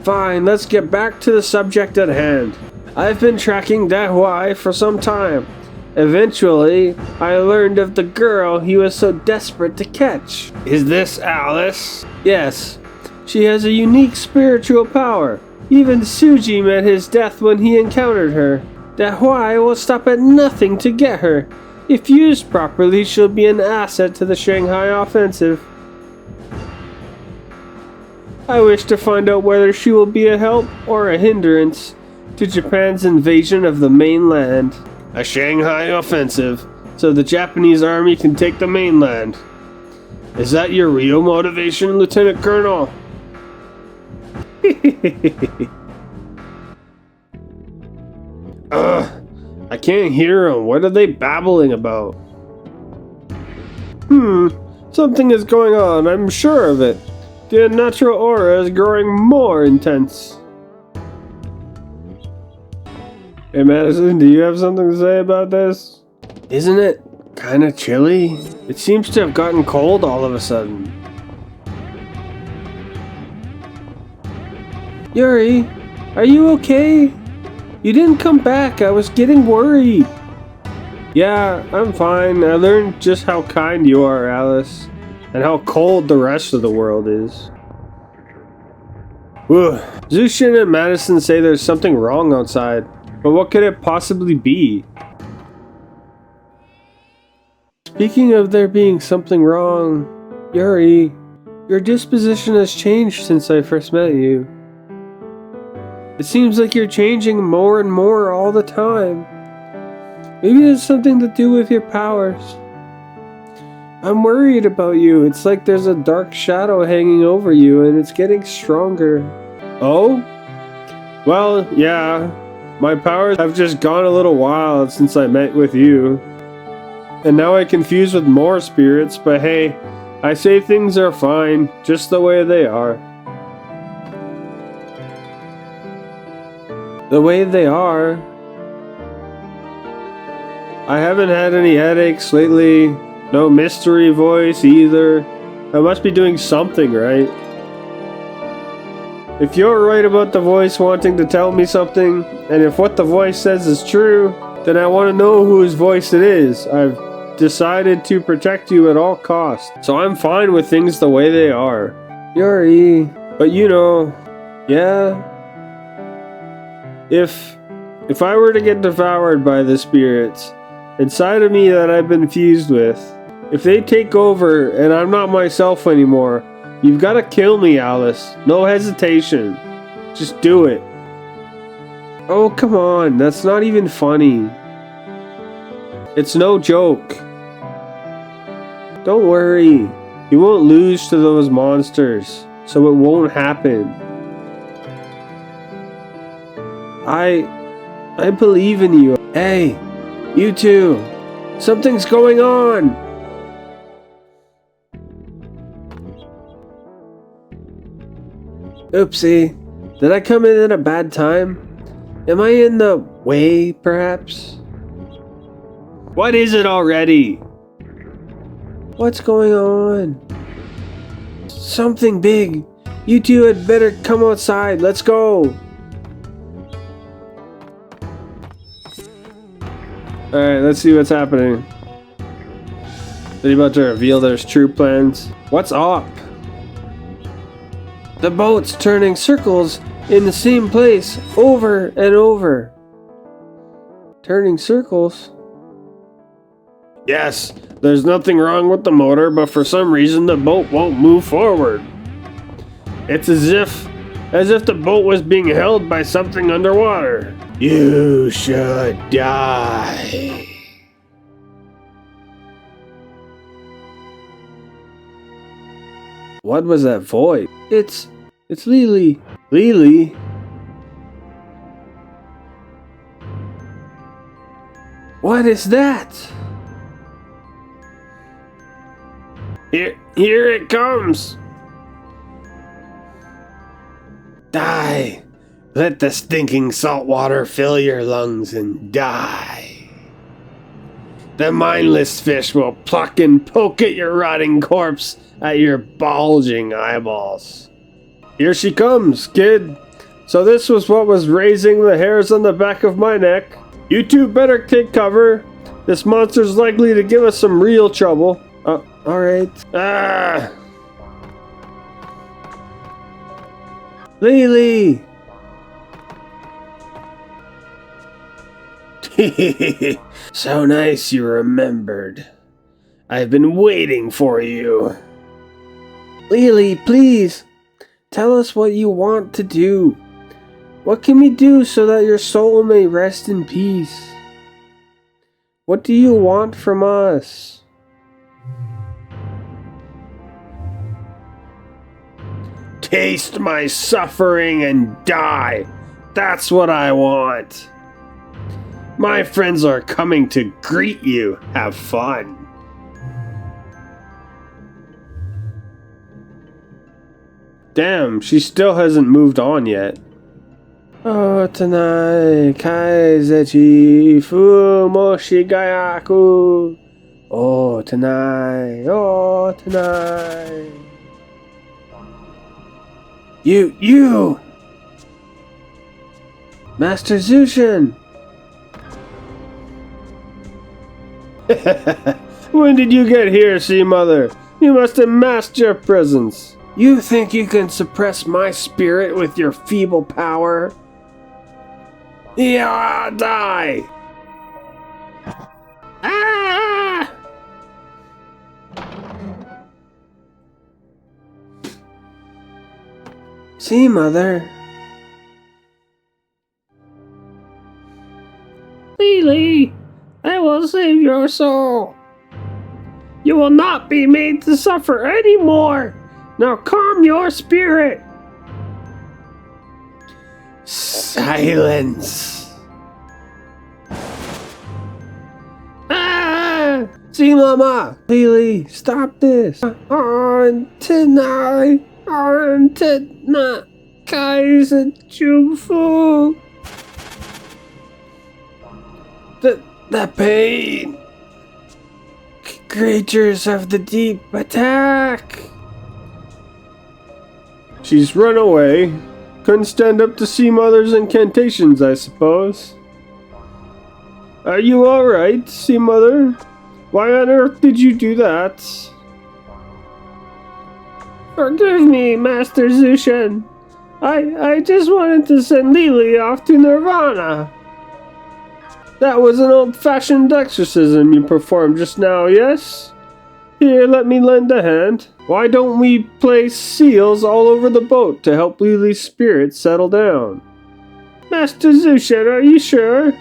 A: Fine, let's get back to the subject at hand. I've been tracking Dehuai for some time. Eventually, I learned of the girl he was so desperate to catch. Is this Alice? Yes. She has a unique spiritual power. Even Suji met his death when he encountered her. Dehuai will stop at nothing to get her. If used properly, she'll be an asset to the Shanghai offensive. I wish to find out whether she will be a help or a hindrance to Japan's invasion of the mainland. A Shanghai offensive, so the Japanese army can take the mainland. Is that your real motivation, Lieutenant Colonel? I can't hear them. What are they babbling about? Something is going on, I'm sure of it. The unnatural aura is growing more intense. Hey Madison, do you have something to say about this? Isn't it kinda chilly? It seems to have gotten cold all of a sudden. Yuri, are you okay? You didn't come back, I was getting worried. Yeah, I'm fine. I learned just how kind you are, Alice. And how cold the rest of the world is. Zushen and Madison say there's something wrong outside, but what could it possibly be? Speaking of there being something wrong, Yuri, your disposition has changed since I first met you. It seems like you're changing more and more all the time. Maybe it's something to do with your powers. I'm worried about you. It's like there's a dark shadow hanging over you and it's getting stronger. Oh? Well, yeah. My powers have just gone a little wild since I met with you. And now I confuse with more spirits, but hey, I say things are fine, just the way they are. The way they are? I haven't had any headaches lately. No mystery voice either. I must be doing something right. If you're right about the voice wanting to tell me something, and if what the voice says is true, then I want to know whose voice it is. I've decided to protect you at all costs, so I'm fine with things the way they are. Yuri, but you know, yeah. If I were to get devoured by the spirits inside of me that I've been fused with, if they take over and I'm not myself anymore, you've got to kill me, Alice. No hesitation. Just do it. Oh, come on. That's not even funny. It's no joke. Don't worry. You won't lose to those monsters, so it won't happen. I believe in you. Hey, you two. Something's going on. Oopsie. Did I come in at a bad time? Am I in the way, perhaps? What is it already? What's going on? Something big. You two had better come outside. Let's go. Alright, let's see what's happening. They're about to reveal their true plans. What's up? The boat's turning circles in the same place over and over. Turning circles? Yes, there's nothing wrong with the motor, but for some reason the boat won't move forward. It's as if the boat was being held by something underwater. You should die. What was that voice? It's Lily. Lily? What is that? Here it comes! Die! Let the stinking salt water fill your lungs and die. The mindless fish will pluck and poke at your rotting corpse at your bulging eyeballs. Here she comes, kid. So this was what was raising the hairs on the back of my neck. You two better take cover. This monster's likely to give us some real trouble. Alright. Ah! Lily! So nice you remembered. I've been waiting for you. Lily, please, tell us what you want to do. What can we do so that your soul may rest in peace? What do you want from us? Taste my suffering and die. That's what I want. My friends are coming to greet you. Have fun. Damn, she still hasn't moved on yet. Oh, tonight, kaizechi fumoshigayaku. Oh, tonight, oh, tonight. You! Master Zushen! When did you get here, Sea Mother? You must have masked your presence. You think you can suppress my spirit with your feeble power? Yeah, die! Ah! Sea Mother. Lily, I will save your soul. You will not be made to suffer anymore. Now calm your spirit. Silence. Ah! See, Mama. Lily, stop this. On tonight. Kaiserjufu. The pain. Creatures of the deep attack. She's run away. Couldn't stand up to Sea Mother's incantations, I suppose. Are you alright, Sea Mother? Why on earth did you do that? Forgive me, Master Zushen. I just wanted to send Lily off to Nirvana. That was an old-fashioned exorcism you performed just now, yes? Here, let me lend a hand. Why don't we place seals all over the boat to help Lily's spirit settle down? Master Zushen, are you sure?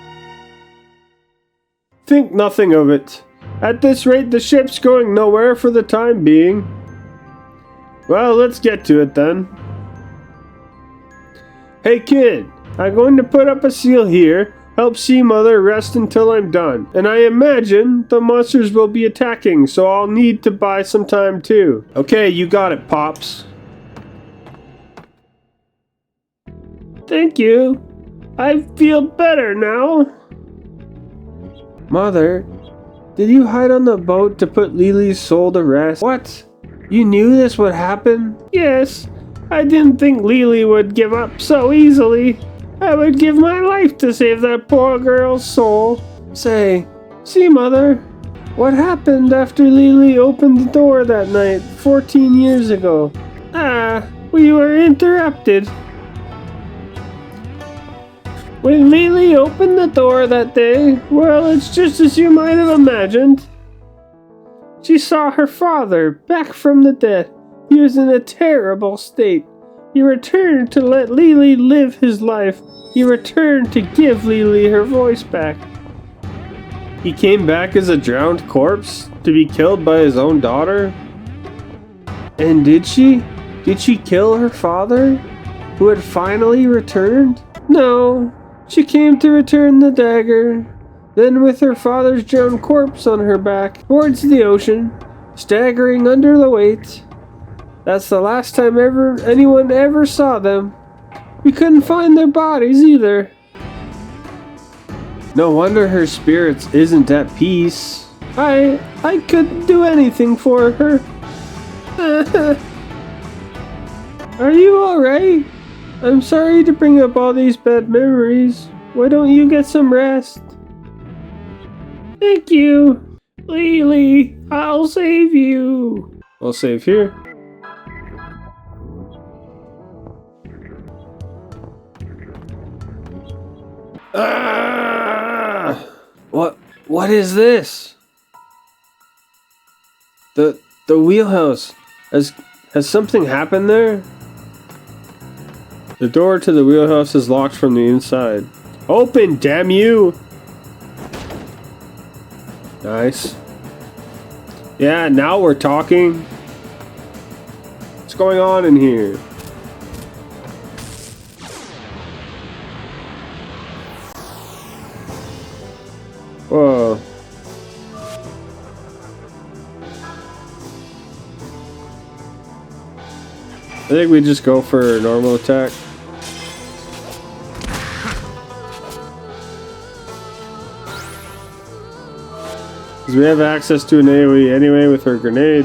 A: Think nothing of it. At this rate, the ship's going nowhere for the time being. Well, let's get to it then. Hey kid, I'm going to put up a seal here. Help Sea Mother rest until I'm done. And I imagine the monsters will be attacking, so I'll need to buy some time too. Okay, you got it, Pops. Thank you. I feel better now. Mother, did you hide on the boat to put Lily's soul to rest? What? You knew this would happen? Yes. I didn't think Lily would give up so easily. I would give my life to save that poor girl's soul. Say, Sea Mother, what happened after Lily opened the door that night 14 years ago? We were interrupted. When Lily opened the door that day, well, it's just as you might have imagined. She saw her father back from the dead. He was in a terrible state. He returned to let Lily live his life. He returned to give Lily her voice back. He came back as a drowned corpse to be killed by his own daughter? And did she? Did she kill her father, who had finally returned? No, she came to return the dagger. Then with her father's drowned corpse on her back, towards the ocean, staggering under the weight. That's the last time anyone ever saw them. We couldn't find their bodies either. No wonder her spirit isn't at peace. I couldn't do anything for her. Are you alright? I'm sorry to bring up all these bad memories. Why don't you get some rest? Thank you. Lily, I'll save you. I'll save here. Ah! What is this? The wheelhouse. Has something happened there? The door to the wheelhouse is locked from the inside. Open, damn you! Nice. Yeah, now we're talking. What's going on in here? Whoa. I think we just go for a normal attack. Because we have access to an AoE anyway with her grenade.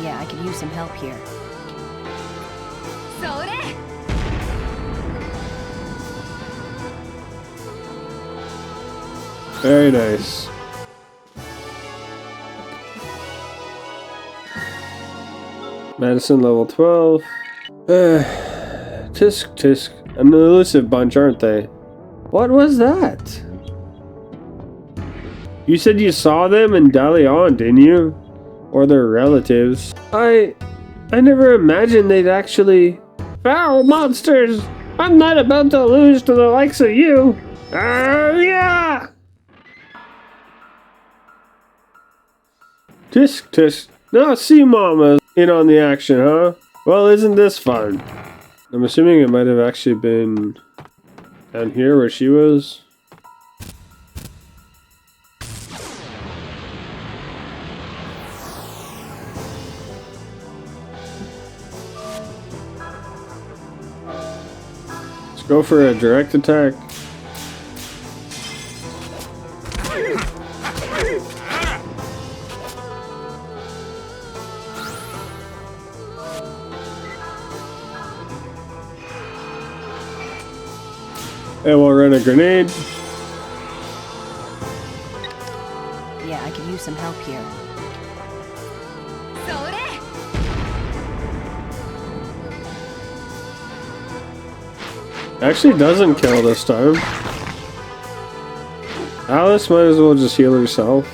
D: Yeah, I could use some help here.
A: Very nice. Madison level 12. Tisk tisk. An elusive bunch, aren't they? What was that? You said you saw them in Dalian, didn't you? Or their relatives. I never imagined they'd actually... Foul monsters! I'm not about to lose to the likes of you! Yeah! Tisk tisk. Now sea mama's in on the action, huh? Well, isn't this fun? I'm assuming it might have actually been down here where she was. Let's go for a direct attack. And we'll run a grenade.
D: Yeah, I could use some help here.
A: Actually doesn't kill this time. Alice might as well just heal herself.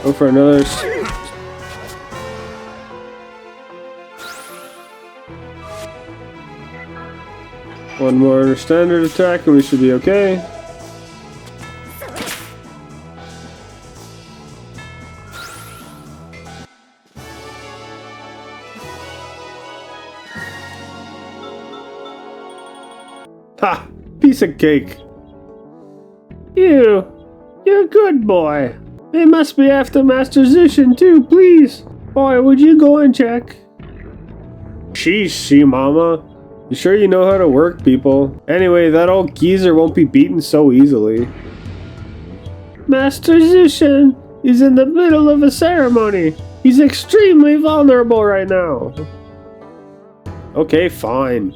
A: Go for another. One more standard attack and we should be okay. Ha! Piece of cake. You're a good boy. They must be after Master Zushen too, please. Boy, would you go and check? Sheesh, mama. You sure you know how to work people? Anyway, that old geezer won't be beaten so easily. Master Zushen is in the middle of a ceremony. He's extremely vulnerable right now. Okay, fine.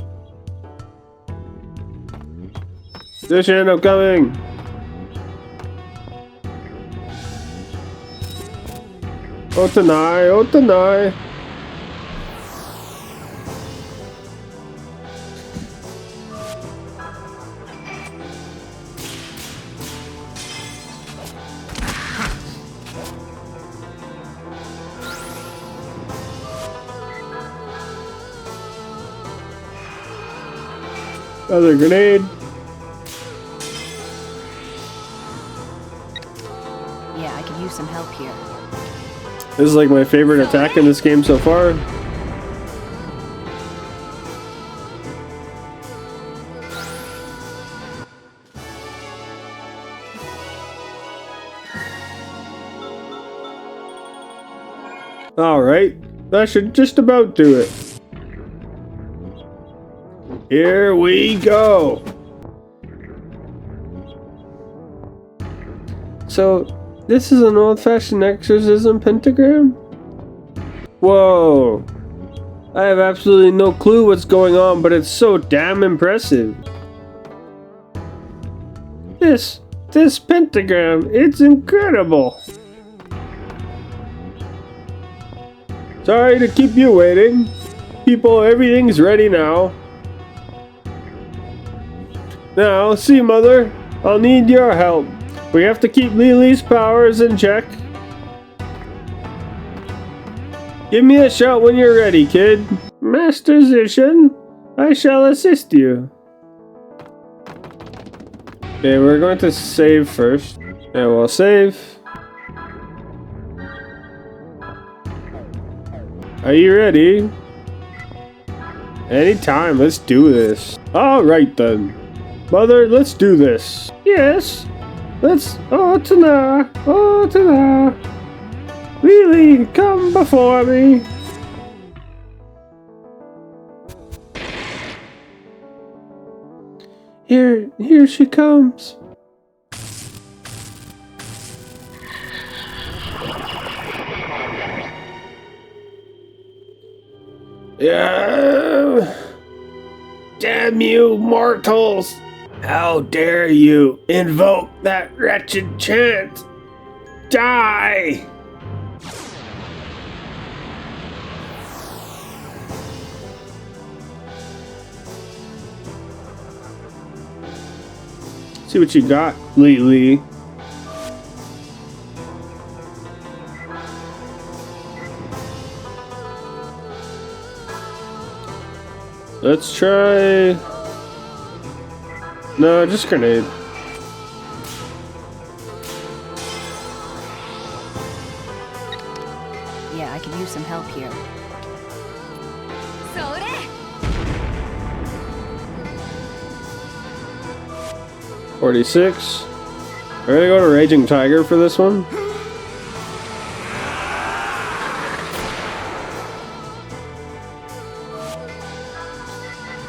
A: Zushen, I'm coming. Otanai, Otanai. Another grenade.
D: Yeah, I can use some help here.
A: This is like my favorite attack in this game so far. Alright, that should just about do it. Here we go! So, this is an old-fashioned exorcism pentagram? Whoa! I have absolutely no clue what's going on, but it's so damn impressive. This pentagram, it's incredible! Sorry to keep you waiting. People, everything's ready now. Now, see, Mother, I'll need your help. We have to keep Lily's powers in check. Give me a shout when you're ready, kid. Master Zushen, I shall assist you. Okay, we're going to save first. And we'll save. Are you ready? Anytime, let's do this. Alright then. Mother, let's do this. Yes. Let's... Oh, Tana. Really, come before me. Here she comes. Yeah. Damn you, mortals! How dare you invoke that wretched chant? Die! See what you got, Lily. Let's try... No, just grenade.
D: Yeah, I can use some help here.
A: 46. We're gonna go to Raging Tiger for this one.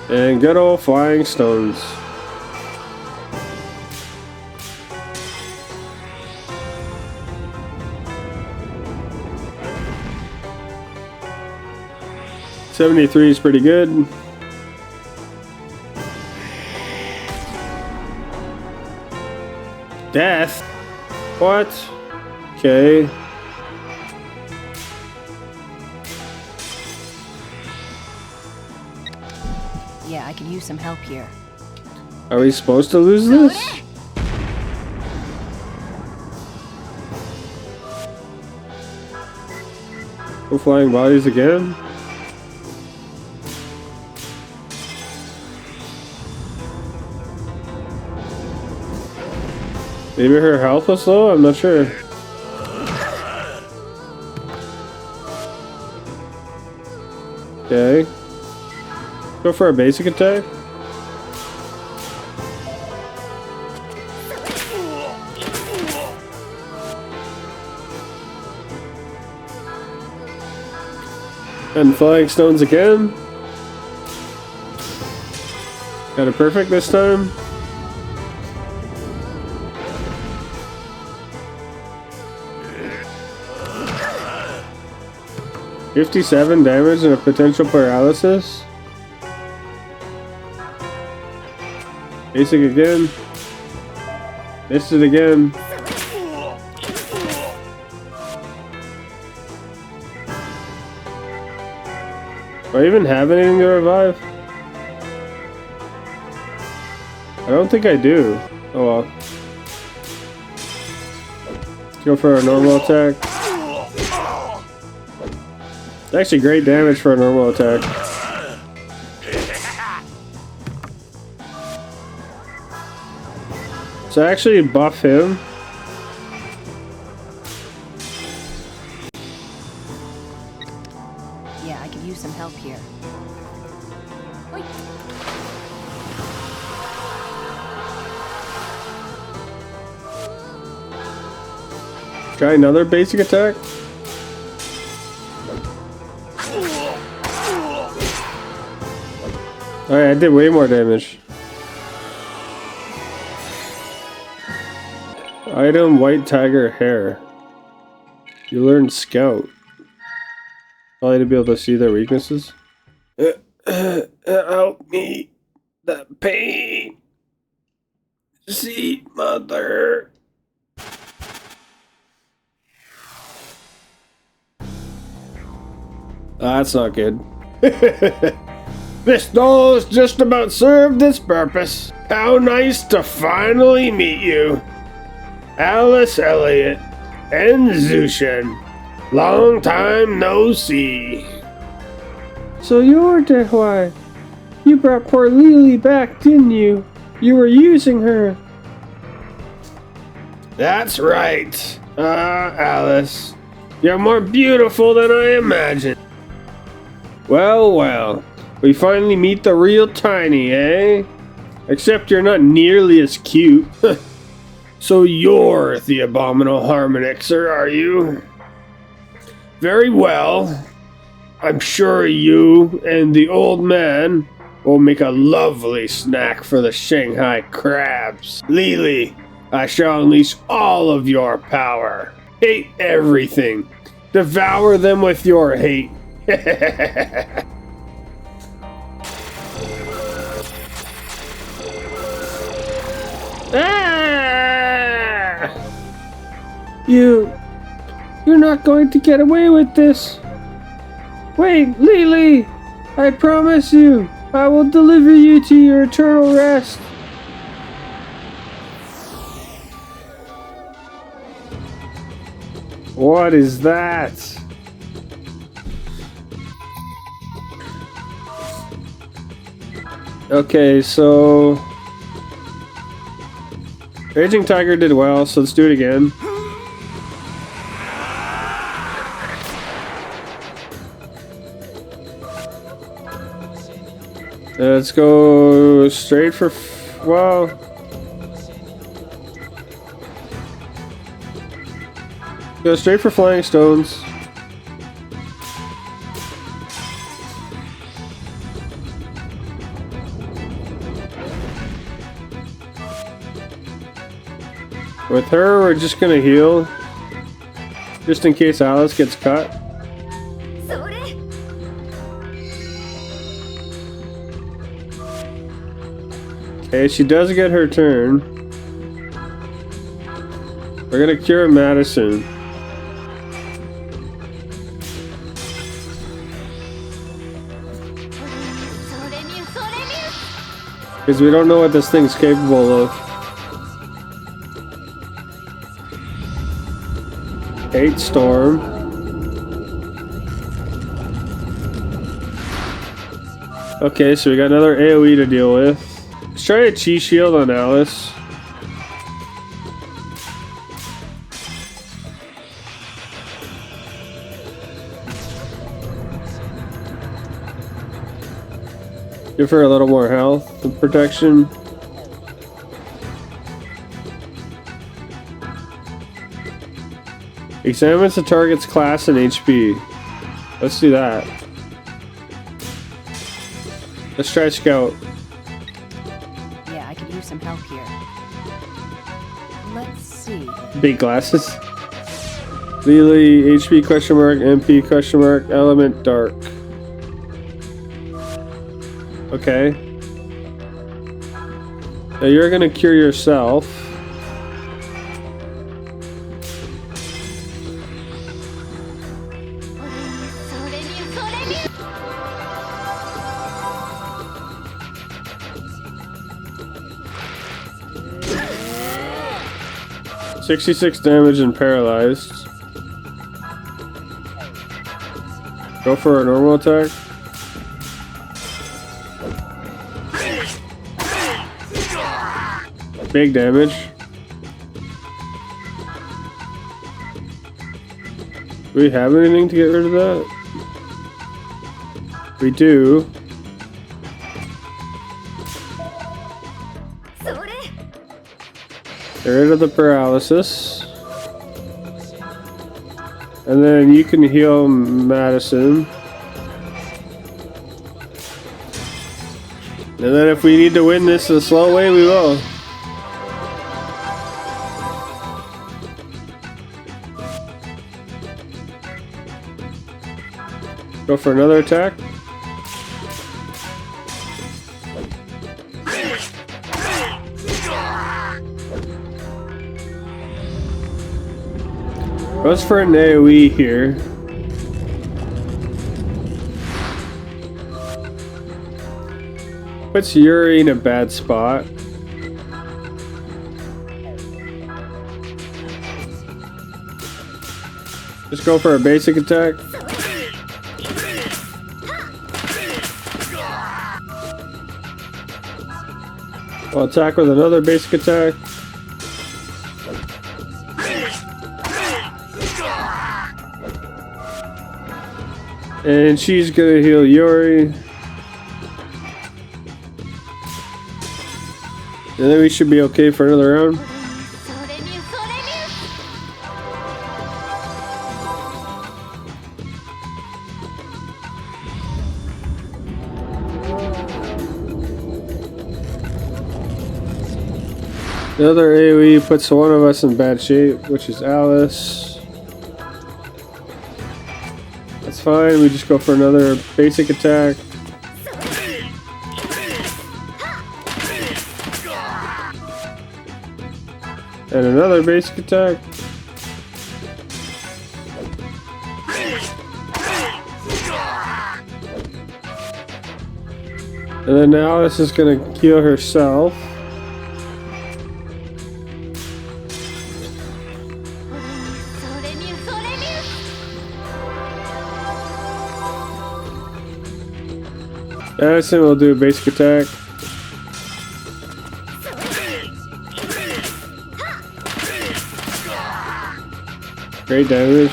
A: And good old Flying Stones. $73 is pretty good. Death? What? Okay.
D: Yeah, I can use some help here.
A: Are we supposed to lose this? Go flying bodies again? Maybe her health was low? I'm not sure. Okay. Go for a basic attack. And Flying Stones again. Got it perfect this time. $57 damage and a potential paralysis. Basic again. Missed it again. Do I even have anything to revive? I don't think I do. Oh well. Let's go for a normal attack. It's actually great damage for a normal attack. So actually buff him.
D: Yeah, I could use some help here. Oi.
A: Try another basic attack. Alright, I did way more damage. Item white tiger hair. You learned scout. Probably to be able to see their weaknesses. Help me. The pain. See, mother. That's not good. This doll's just about served its purpose. How nice to finally meet you. Alice Elliott and Zushen. Long time no see. So you're Dehuai. You brought poor Lily back, didn't you? You were using her. That's right. Alice. You're more beautiful than I imagined. Well, well. We finally meet the real Tiny, eh? Except you're not nearly as cute. So you're the abominable harmonixer, are you? Very well. I'm sure you and the old man will make a lovely snack for the Shanghai crabs. Lily, I shall unleash all of your power. Hate everything. Devour them with your hate. Ah! You're not going to get away with this. Wait, Lily! I promise you, I will deliver you to your eternal rest. What is that? Okay, so Raging Tiger did well, so let's do it again. Let's go straight for well. Go straight for flying stones. With her, we're just gonna heal. Just in case Alice gets cut. Okay, she does get her turn. We're gonna cure Madison. Because we don't know what this thing's capable of. Hate Storm. Okay, so we got another AoE to deal with. Let's try a Chi Shield on Alice. Give her a little more health and protection. Examines the target's class and HP. Let's do that. Let's try Scout.
D: Yeah, I could use some help here. Let's see.
A: Big glasses. Lily, HP question mark, MP question mark, element dark. Okay. Now you're gonna cure yourself. $66 damage and paralyzed. Go for a normal attack. Big damage. Do we have anything to get rid of that? We do. Get rid of the paralysis. And then you can heal Madison. And then if we need to win this the slow way, we will. Go for another attack. Goes for an AoE here. Puts Yuri in a bad spot. Just go for a basic attack. I'll attack with another basic attack. And she's gonna heal Yuri. And then we should be okay for another round. The other AoE puts one of us in bad shape, which is Alice. That's fine, we just go for another basic attack. And another basic attack. And then Alice is gonna heal herself. Madison will do a basic attack. Great damage.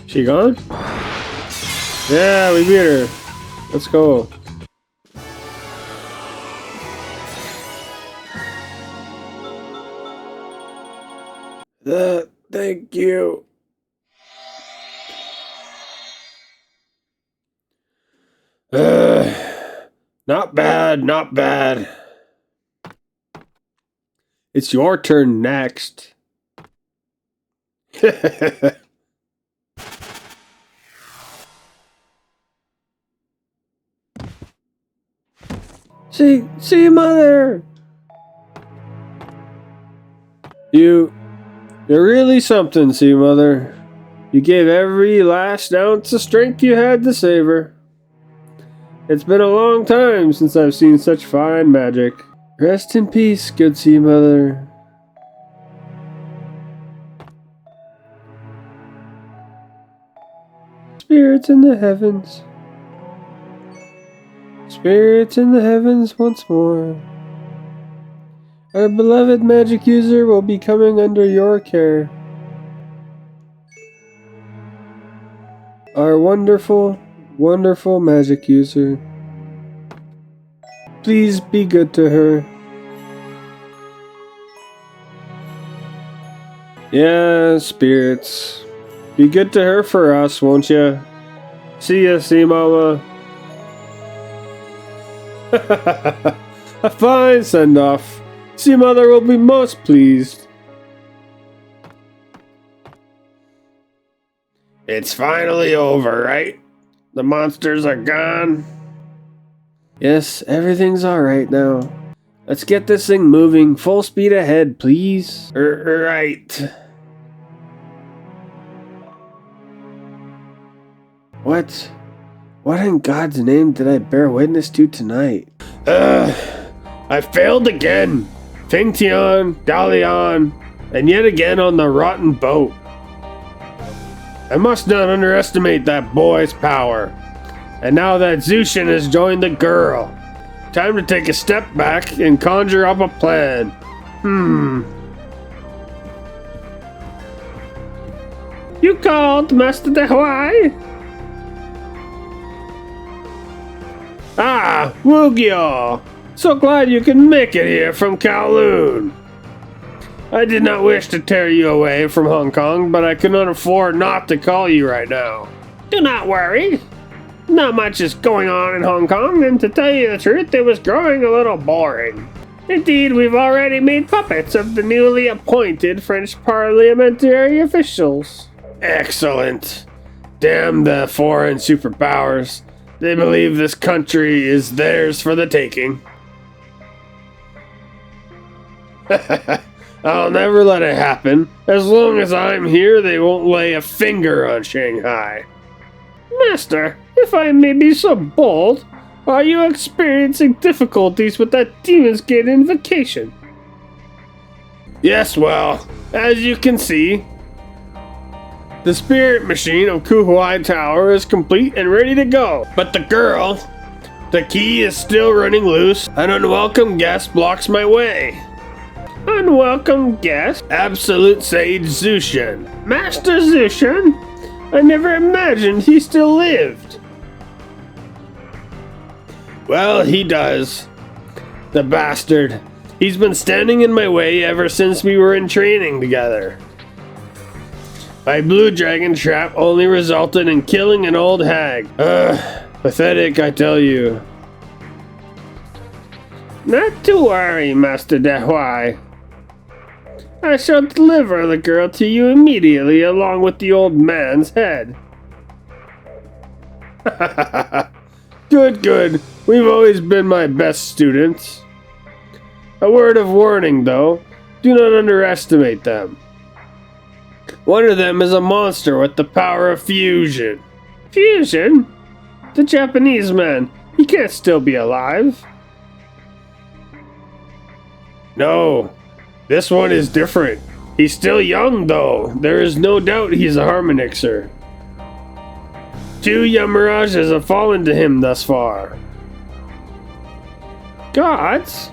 A: She gone? Yeah, we beat her. Let's go. Thank you. Not bad, not bad. It's your turn next. See, mother. You're really something, see, mother. You gave every last ounce of strength you had to save her. It's been a long time since I've seen such fine magic. Rest in peace, good sea mother. Spirits in the heavens. Spirits in the heavens once more. Our beloved magic user will be coming under your care. Our wonderful, wonderful magic user. Please be good to her. Yeah, spirits. Be good to her for us, won't ya? See ya, sea mama. A fine send-off. Sea mother will be most pleased. It's finally over, right? The monsters are gone. Yes, everything's alright now. Let's get this thing moving. Full speed ahead, please. Right. What in God's name did I bear witness to tonight? I failed again. Fengtian, Dalian, and yet again on the rotten boat. I must not underestimate that boy's power. And now that Zushen has joined the girl, time to take a step back and conjure up a plan. You called, Master Dehuai? Ah, Wugyo! So glad you can make it here from Kowloon. I did not wish to tear you away from Hong Kong, but I cannot afford not to call you right now. Do not worry. Not much is going on in Hong Kong, and to tell you the truth, it was growing a little boring. Indeed, we've already made puppets of the newly appointed French parliamentary officials. Excellent. Damn the foreign superpowers. They believe this country is theirs for the taking. I'll never let it happen. As long as I'm here, they won't lay a finger on Shanghai. Master, if I may be so bold, are you experiencing difficulties with that Demon's Gate invocation? Yes, well, as you can see, the spirit machine of Dehuai Tower is complete and ready to go. But the girl, the key is still running loose. An unwelcome guest blocks my way. Unwelcome guest? Absolute Sage Zushen. Master Zushen? I never imagined he still lived. Well, he does. The bastard. He's been standing in my way ever since we were in training together. My blue dragon trap only resulted in killing an old hag. Pathetic, I tell you. Not to worry, Master Dehuai. I shall deliver the girl to you immediately along with the old man's head. Good, good. We've always been my best students. A word of warning, though. Do not underestimate them. One of them is a monster with the power of fusion. Fusion? The Japanese man. He can't still be alive. No. This one is different. He's still young, though. There is no doubt he's a Harmonixer. 2 Yamirages have fallen to him thus far. Gods?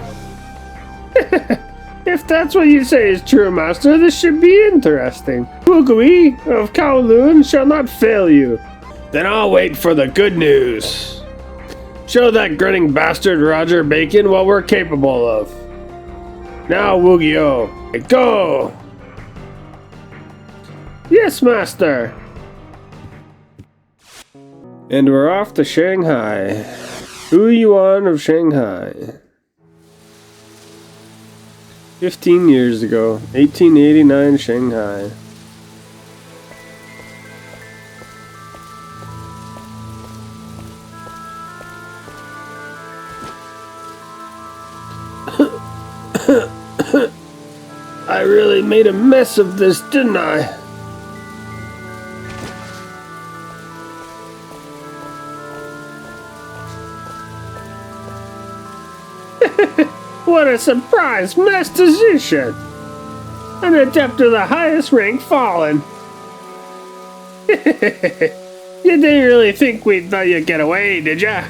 A: If that's what you say is true, Master, this should be interesting. Wugui of Kowloon shall not fail you. Then I'll wait for the good news. Show that grinning bastard Roger Bacon what we're capable of. Now, Wugyo, go! Yes, Master! And we're off to Shanghai. Hu Yuan of Shanghai. 15 years ago, 1889, Shanghai. I really made a mess of this, didn't I? What a surprise, Master Zushen! An adept of the highest rank fallen. You didn't really think we'd let you get away, did ya?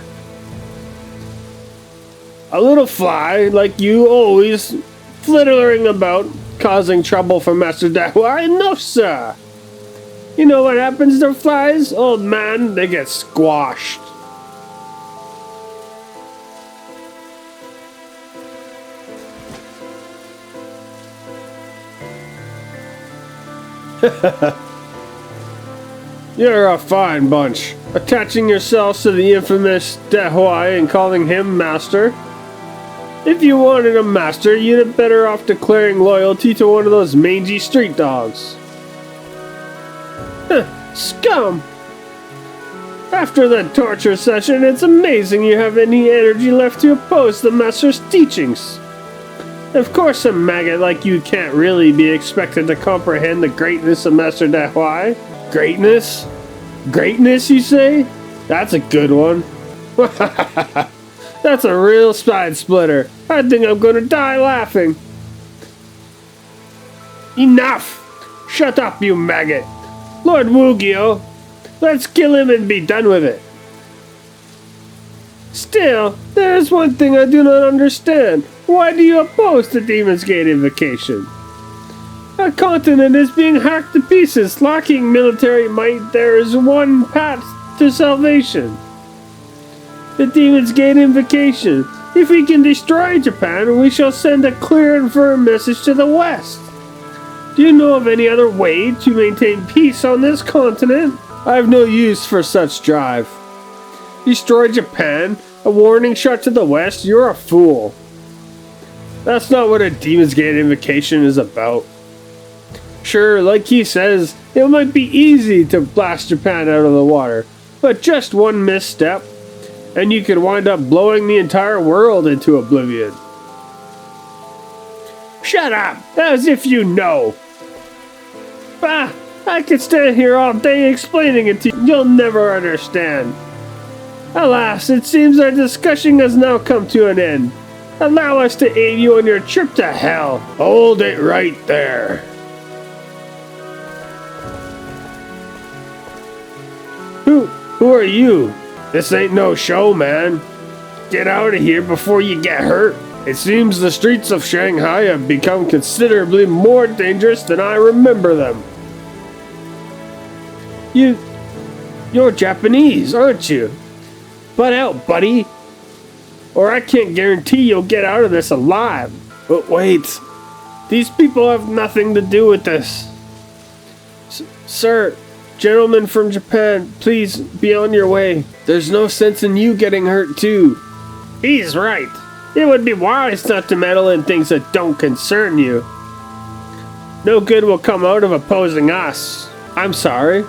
A: A little fly like you always flittering about, causing trouble for Master Dehuai? No, sir. You know what happens to flies, old man? They get squashed. You're a fine bunch, attaching yourselves to the infamous Dehuai and calling him master. If you wanted a master, you'd have better off declaring loyalty to one of those mangy street dogs. Scum! After that torture session, it's amazing you have any energy left to oppose the master's teachings. Of course, a maggot like you can't really be expected to comprehend the greatness of Master Dehuai. Greatness? Greatness, you say? That's a good one. That's a real side splitter. I think I'm gonna die laughing. Enough! Shut up, you maggot. Lord Wugyo, let's kill him and be done with it. Still, there is one thing I do not understand. Why do you oppose the Demon's Gate invocation? A continent is being hacked to pieces, lacking military might. There is one path to salvation. The Demon's Gate invocation. If we can destroy Japan, we shall send a clear and firm message to the West. Do you know of any other way to maintain peace on this continent? I have no use for such drive. Destroy Japan? A warning shot to the West? You're a fool. That's not what a Demon's Gate invocation is about. Sure, like he says, it might be easy to blast Japan out of the water, but just one misstep, and you could wind up blowing the entire world into oblivion. Shut up! As if you know! Bah! I could stand here all day explaining it to you. You'll never understand. Alas, it seems our discussion has now come to an end. Allow us to aid you on your trip to hell. Hold it right there. Who are you? This ain't no show, man. Get out of here before you get hurt. It seems the streets of Shanghai have become considerably more dangerous than I remember them. You're Japanese, aren't you? Butt out, buddy. Or I can't guarantee you'll get out of this alive. But wait. These people have nothing to do with this. Sir, gentlemen from Japan, please be on your way. There's no sense in you getting hurt too. He's right. It would be wise not to meddle in things that don't concern you. No good will come out of opposing us. I'm sorry,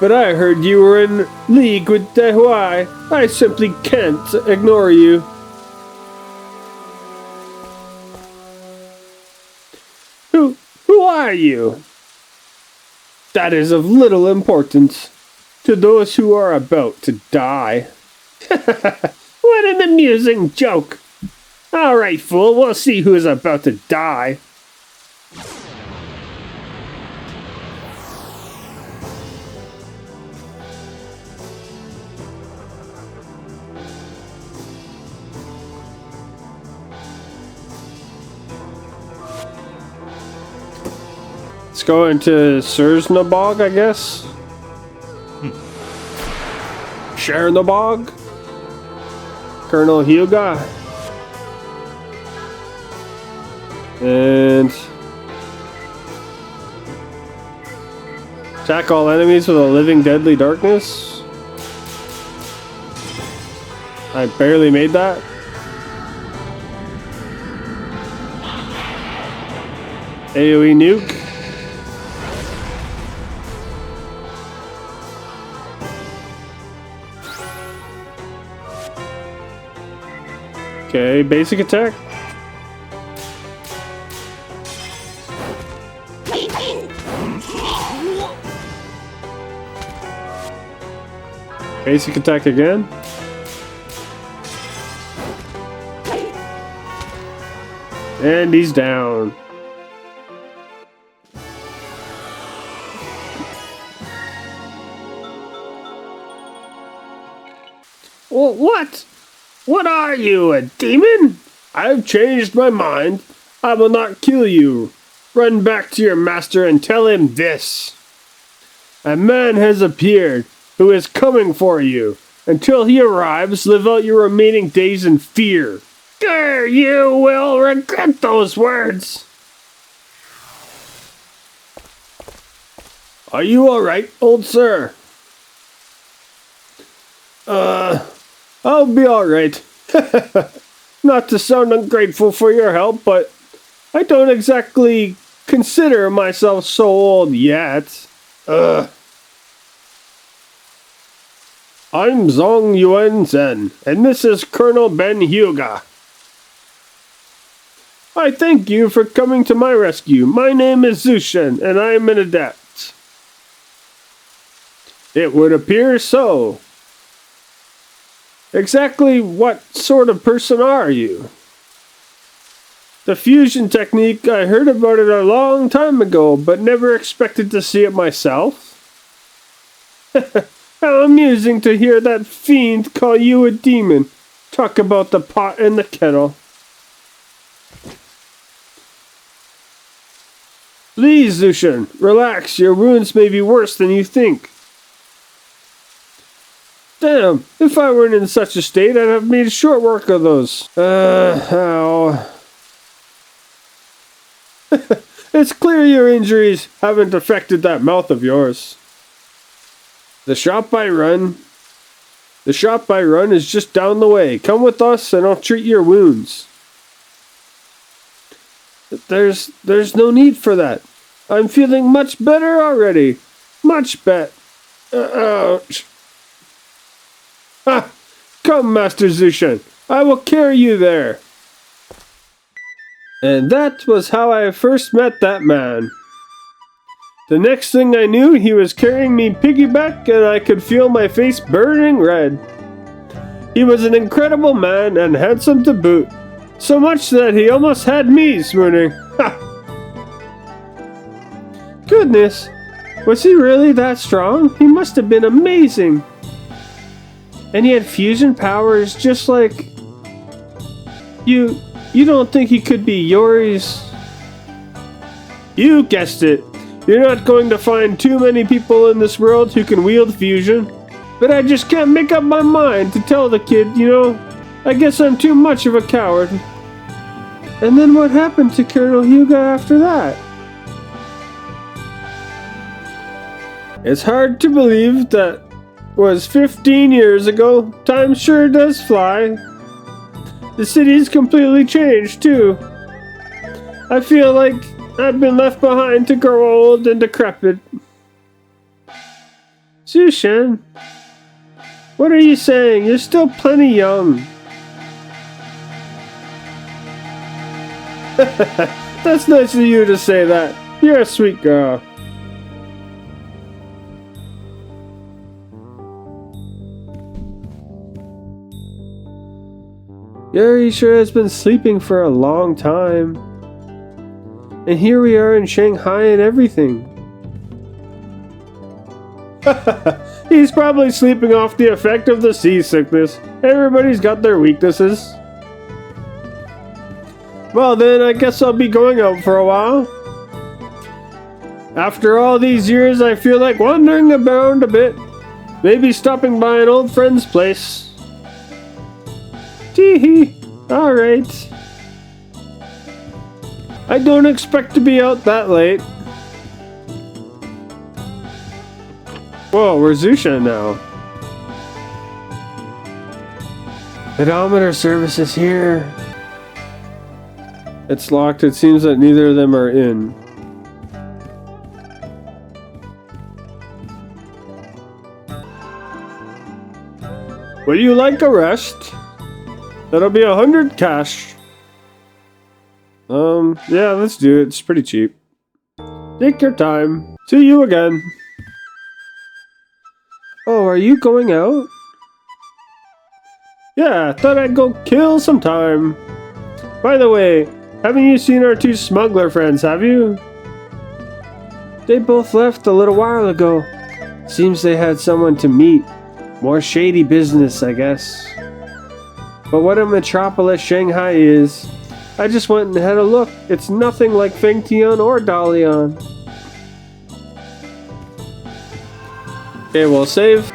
A: but I heard you were in league with Dehuai. I simply can't ignore you. Who are you? That is of little importance to those who are about to die. What an amusing joke. All right, fool, we'll see who's about to die. Let's go into Sursnabog, I guess. Chernobog. Colonel Hyuga. And attack all enemies with a living deadly darkness. I barely made that. AoE nuke. Okay, basic attack. Basic attack again. And he's down. What? What are you, a demon? I've changed my mind. I will not kill you. Run back to your master and tell him this. A man has appeared who is coming for you. Until he arrives, live out your remaining days in fear. Grr, you will regret those words. Are you alright, old sir? I'll be alright. Not to sound ungrateful for your help, but I don't exactly consider myself so old yet. I'm Zhong Yuan Zhen, and this is Colonel Ben Hyuga. I thank you for coming to my rescue. My name is Zushen, and I am an adept. It would appear so. Exactly what sort of person are you? The fusion technique, I heard about it a long time ago, but never expected to see it myself. How amusing to hear that fiend call you a demon. Talk about the pot and the kettle. Please, Zushen, relax. Your wounds may be worse than you think. Damn, if I weren't in such a state, I'd have made short work of those. Ow. It's clear your injuries haven't affected that mouth of yours. The shop I run is just down the way. Come with us and I'll treat your wounds. There's no need for that. I'm feeling much better already. Much better. Ouch. Ha! Come, Master Zushen. I will carry you there. And that was how I first met that man. The next thing I knew, he was carrying me piggyback and I could feel my face burning red. He was an incredible man and handsome to boot. So much that he almost had me swooning. Ha! Goodness, was he really that strong? He must have been amazing. And he had fusion powers just like... You don't think he could be Yuri's? You guessed it. You're not going to find too many people in this world who can wield fusion. But I just can't make up my mind to tell the kid, you know. I guess I'm too much of a coward. And then what happened to Colonel Hyuga after that? It's hard to believe that was 15 years ago. Time sure does fly. The city's completely changed too. I feel like I've been left behind to grow old and decrepit. Zushen, what are you saying? You're still plenty young. That's nice of you to say that. You're a sweet girl. Yuri sure has been sleeping for a long time. And here we are in Shanghai and everything. He's probably sleeping off the effect of the seasickness. Everybody's got their weaknesses. Well then, I guess I'll be going out for a while. After all these years, I feel like wandering around a bit. Maybe stopping by an old friend's place. Tee-hee. Alright. I don't expect to be out that late. Whoa, we're Zushen now. Pedometer service is here. It's locked. It seems that neither of them are in. Would you like a rest? That'll be 100 cash. Yeah, let's do it. It's pretty cheap. Take your time. See you again. Oh, are you going out? Yeah, thought I'd go kill some time. By the way, haven't you seen our two smuggler friends, have you? They both left a little while ago. Seems they had someone to meet. More shady business, I guess. But what a metropolis Shanghai is. I just went and had a look. It's nothing like Fengtian or Dalian. Okay, we'll save.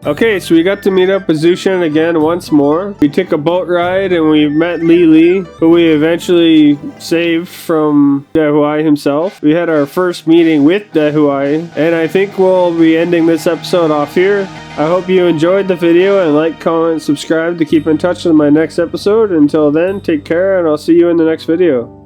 A: Okay, so we got to meet up with Zushen again once more. We took a boat ride and we met Li, who we eventually saved from Dehuai himself. We had our first meeting with Dehuai, and I think we'll be ending this episode off here. I hope you enjoyed the video and like, comment, subscribe to keep in touch with my next episode. Until then, take care and I'll see you in the next video.